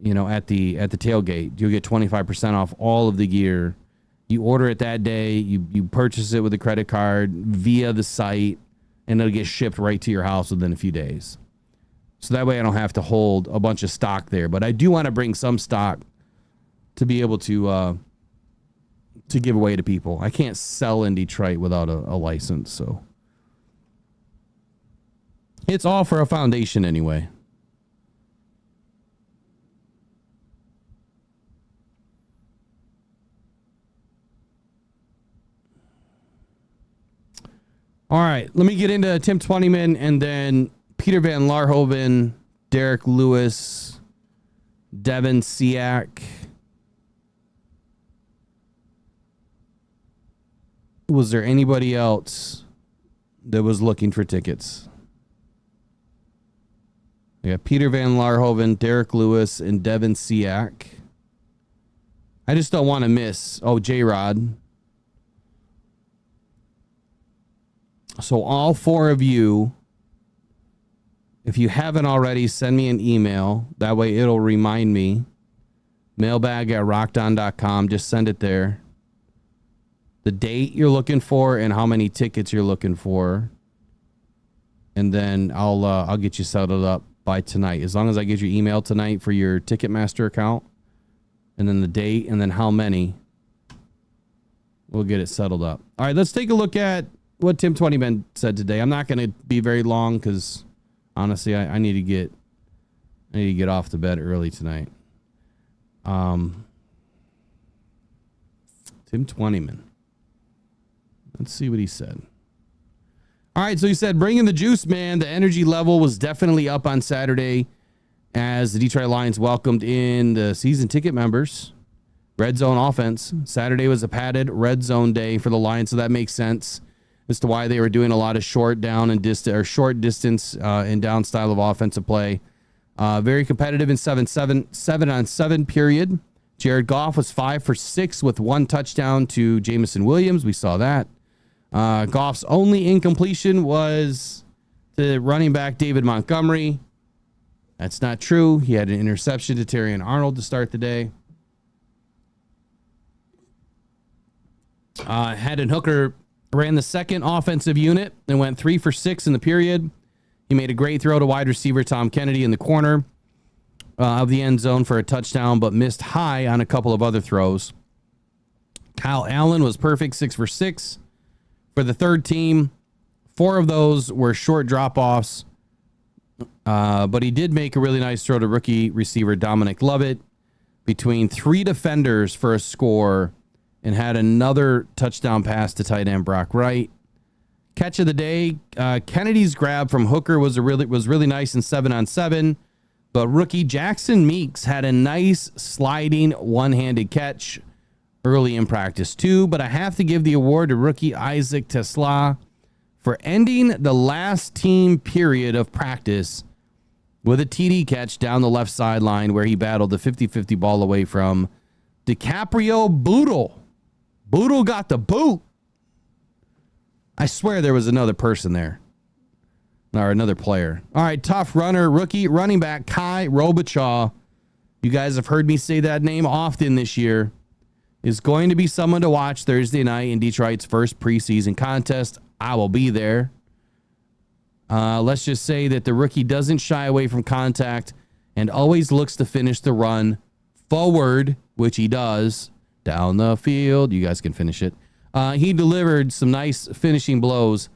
At the tailgate, you'll get 25% off all of the gear. You order it that day, you purchase it with a credit card via the site, and it'll get shipped right to your house within a few days. So that way I don't have to hold a bunch of stock there. But I do want to bring some stock to be able to give away to people. I can't sell in Detroit without a license, so it's all for a foundation anyway. All right, let me get into Tim Twentyman and then Peter Van Larhoven, Derek Lewis, Devin Siak. Was there anybody else that was looking for tickets? Yeah, Peter Van Larhoven, Derek Lewis, and Devin Siak. I just don't want to miss. Oh, J-Rod. So all four of you, if you haven't already, send me an email. That way it'll remind me. Mailbag@rockdown.com. Just send it there. The date you're looking for and how many tickets you're looking for. And then I'll get you settled up by tonight. As long as I get your email tonight for your Ticketmaster account. And then the date and then how many. We'll get it settled up. All right, let's take a look at what Tim Twentyman said today. I'm not going to be very long because honestly, I need to get off to bed early tonight. Tim Twentyman. Let's see what he said. All right, so he said, bring in the juice, man. The energy level was definitely up on Saturday as the Detroit Lions welcomed in the season ticket members. Red zone offense. Saturday was a padded red zone day for the Lions, so that makes sense as to why they were doing a lot of short distance and down style of offensive play. Very competitive in 7-on-7 period. Jared Goff was 5 for 6 with 1 touchdown to Jamison Williams. We saw that. Goff's only incompletion was to running back David Montgomery. That's not true. He had an interception to Terrion Arnold to start the day. Hendon Hooker ran the second offensive unit and went 3 for 6 in the period. He made a great throw to wide receiver Tom Kennedy in the corner of the end zone for a touchdown, but missed high on a couple of other throws. Kyle Allen was perfect, 6 for 6 for the third team. 4 of those were short drop-offs, but he did make a really nice throw to rookie receiver Dominic Lovett between 3 defenders for a score, and had another touchdown pass to tight end Brock Wright. Catch of the day, Kennedy's grab from Hooker was really nice in 7-on-7, but rookie Jackson Meeks had a nice sliding one-handed catch early in practice too. But I have to give the award to rookie Isaac Tesla for ending the last team period of practice with a TD catch down the left sideline where he battled the 50-50 ball away from DiCaprio Boodle. Boodle got the boot. I swear there was another person there. Or another player. All right, tough runner, rookie running back Kai Robichaud. You guys have heard me say that name often this year. Is going to be someone to watch Thursday night in Detroit's first preseason contest. I will be there. Let's just say that the rookie doesn't shy away from contact and always looks to finish the run forward, which he does, down the field. You guys can finish it. He delivered some nice finishing blows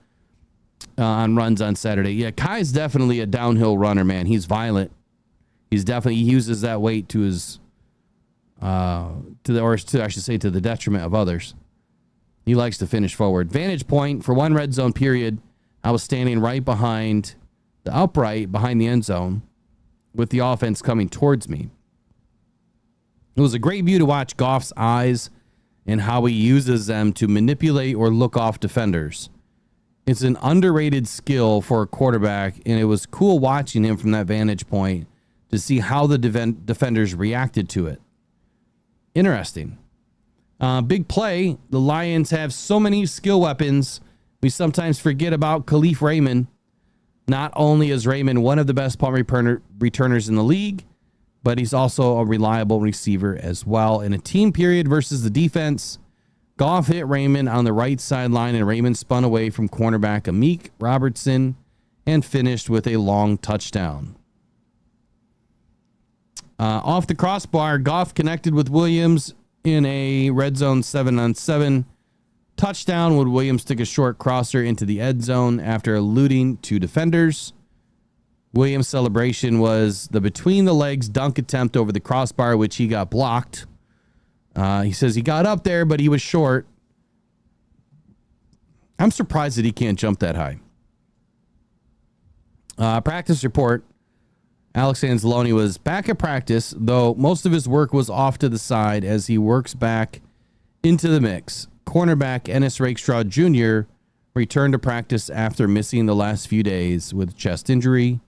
on runs on Saturday. Yeah, Kai's definitely a downhill runner, man. He's violent. He uses that weight to his to the detriment of others. He likes to finish forward. Vantage point for one red zone period. I was standing right behind the upright behind the end zone with the offense coming towards me. It was a great view to watch Goff's eyes and how he uses them to manipulate or look off defenders. It's an underrated skill for a quarterback, and it was cool watching him from that vantage point to see how the defenders reacted to it. Interesting. Big play. The Lions have so many skill weapons. We sometimes forget about Khalif Raymond. Not only is Raymond one of the best punt returners in the league, but he's also a reliable receiver as well. In a team period versus the defense, Goff hit Raymond on the right sideline, and Raymond spun away from cornerback Amik Robertson and finished with a long touchdown. Off the crossbar, Goff connected with Williams in a red zone 7-on-7 touchdown when Williams took a short crosser into the end zone after eluding two defenders. Williams' celebration was the between the legs dunk attempt over the crossbar, which he got blocked. He says he got up there, but he was short. I'm surprised that he can't jump that high. Practice report. Alex Anzalone was back at practice, though most of his work was off to the side as he works back into the mix. Cornerback Ennis Rakestraw Jr. returned to practice after missing the last few days with chest injury.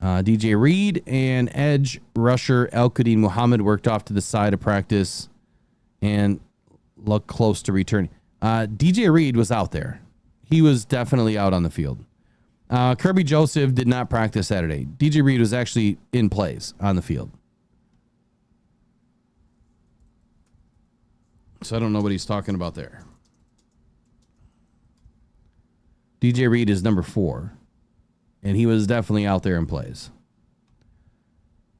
DJ Reed and edge rusher El-Qadim Muhammad worked off to the side of practice and looked close to returning. DJ Reed was out there. He was definitely out on the field. Kirby Joseph did not practice Saturday. DJ Reed was actually in plays on the field. So I don't know what he's talking about there. DJ Reed is number 4. And he was definitely out there in plays.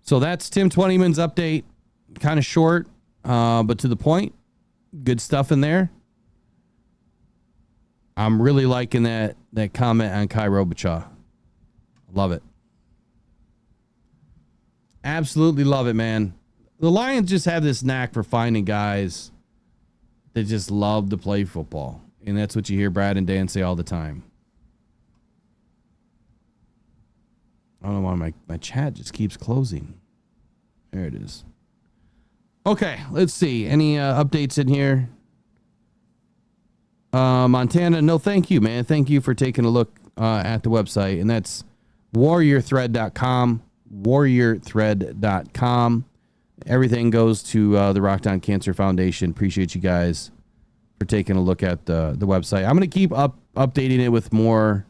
So that's Tim Twentyman's update. Kind of short, but to the point. Good stuff in there. I'm really liking that comment on Kai Robichaud. Love it. Absolutely love it, man. The Lions just have this knack for finding guys that just love to play football. And that's what you hear Brad and Dan say all the time. I don't know why my chat just keeps closing. There it is. Okay, let's see. Any updates in here? Montana, no thank you, man. Thank you for taking a look at the website. And that's warriorthread.com. Warriorthread.com. Everything goes to the Rockhound Cancer Foundation. Appreciate you guys for taking a look at the website. I'm going to keep updating it with more.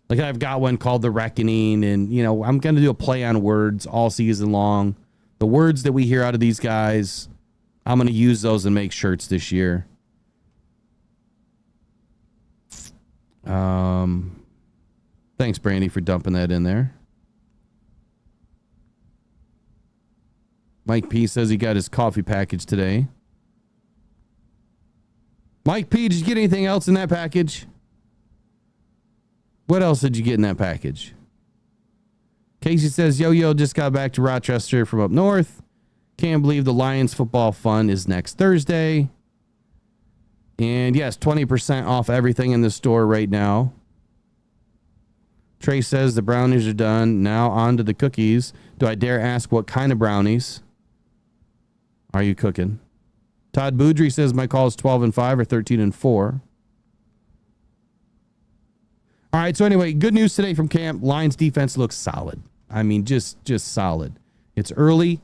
Like I've got one called The Reckoning, and I'm going to do a play on words all season long. The words that we hear out of these guys, I'm going to use those and make shirts this year. Thanks, Brandy, for dumping that in there. Mike P says he got his coffee package today. Mike P, did you get anything else in that package? What else did you get in that package? Casey says, Yo just got back to Rochester from up north. Can't believe the Lions football fun is next Thursday. And yes, 20% off everything in the store right now. Trey says the brownies are done. Now on to the cookies. Do I dare ask what kind of brownies are you cooking? Todd Boudry says my call is 12-5 or 13-4. All right, so anyway, good news today from camp. Lions defense looks solid. I mean, just solid. It's early.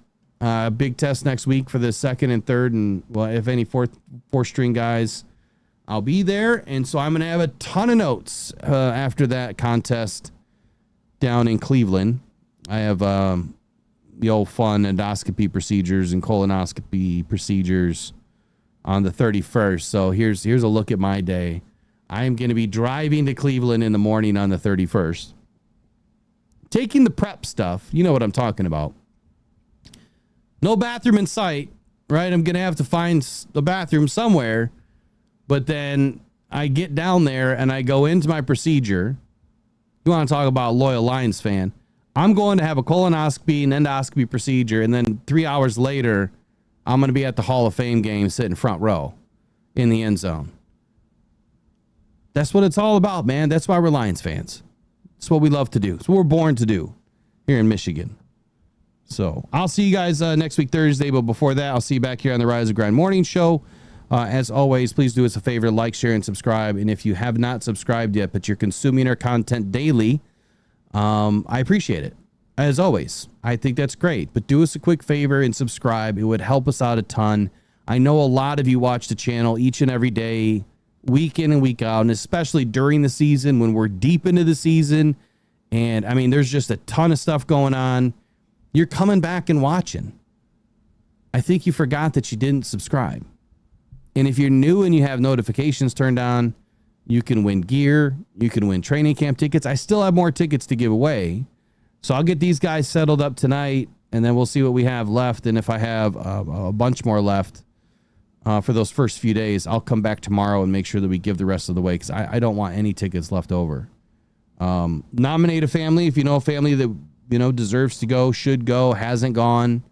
Big test next week for the second and third and, well, if any, fourth string guys. I'll be there. And so I'm going to have a ton of notes after that contest down in Cleveland. I have the old fun endoscopy procedures and colonoscopy procedures on the 31st. So here's a look at my day. I am going to be driving to Cleveland in the morning on the 31st. Taking the prep stuff. You know what I'm talking about. No bathroom in sight, right? I'm going to have to find the bathroom somewhere. But then I get down there and I go into my procedure. You want to talk about a loyal Lions fan? I'm going to have a colonoscopy and endoscopy procedure. And then 3 hours later, I'm going to be at the Hall of Fame game sitting front row in the end zone. That's what it's all about, man. That's why we're Lions fans. It's what we love to do. It's what we're born to do here in Michigan. So I'll see you guys next week, Thursday. But before that, I'll see you back here on the Rise of Grind Morning Show. As always, please do us a favor, like, share, and subscribe. And if you have not subscribed yet, but you're consuming our content daily, I appreciate it. As always, I think that's great. But do us a quick favor and subscribe. It would help us out a ton. I know a lot of you watch the channel each and every day, week in and week out, and especially during the season when we're deep into the season. And I mean, there's just a ton of stuff going on. You're coming back and watching. I think you forgot that you didn't subscribe. And if you're new and you have notifications turned on, you can win gear. You can win training camp tickets. I still have more tickets to give away. So I'll get these guys settled up tonight, and then we'll see what we have left. And if I have a bunch more left for those first few days, I'll come back tomorrow and make sure that we give the rest of the way, because I don't want any tickets left over. Nominate a family. If you know a family that deserves to go, should go, hasn't gone,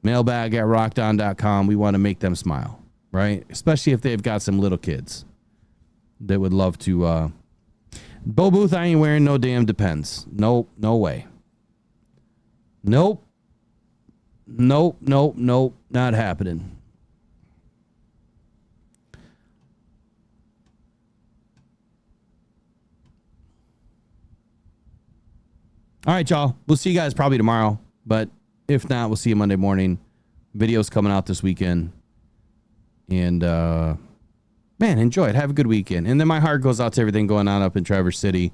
mailbag@rockdown.com. We want to make them smile, right? Especially if they've got some little kids that would love to. Bo Booth, I ain't wearing no damn Depends. Nope, no way. Nope, not happening. All right, y'all. We'll see you guys probably tomorrow. But if not, we'll see you Monday morning. Videos coming out this weekend. And, man, enjoy it. Have a good weekend. And then my heart goes out to everything going on up in Traverse City.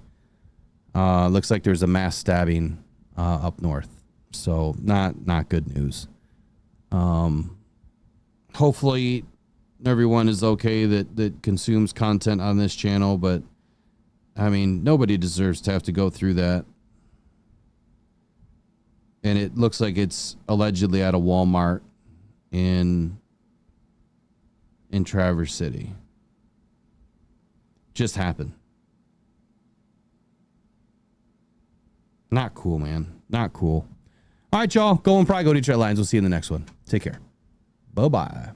Looks like there's a mass stabbing up north. So not good news. Hopefully everyone is okay that consumes content on this channel. But, I mean, nobody deserves to have to go through that. And it looks like it's allegedly at a Walmart in Traverse City. Just happened. Not cool, man. Not cool. All right, y'all. Go and probably go to Detroit Lions. We'll see you in the next one. Take care. Bye-bye.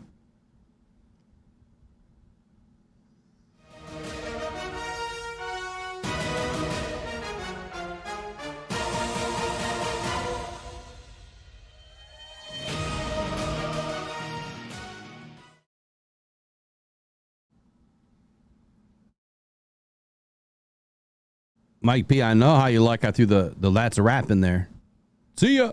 Mike P, I know how you like I threw the That's a Rap in there. See ya.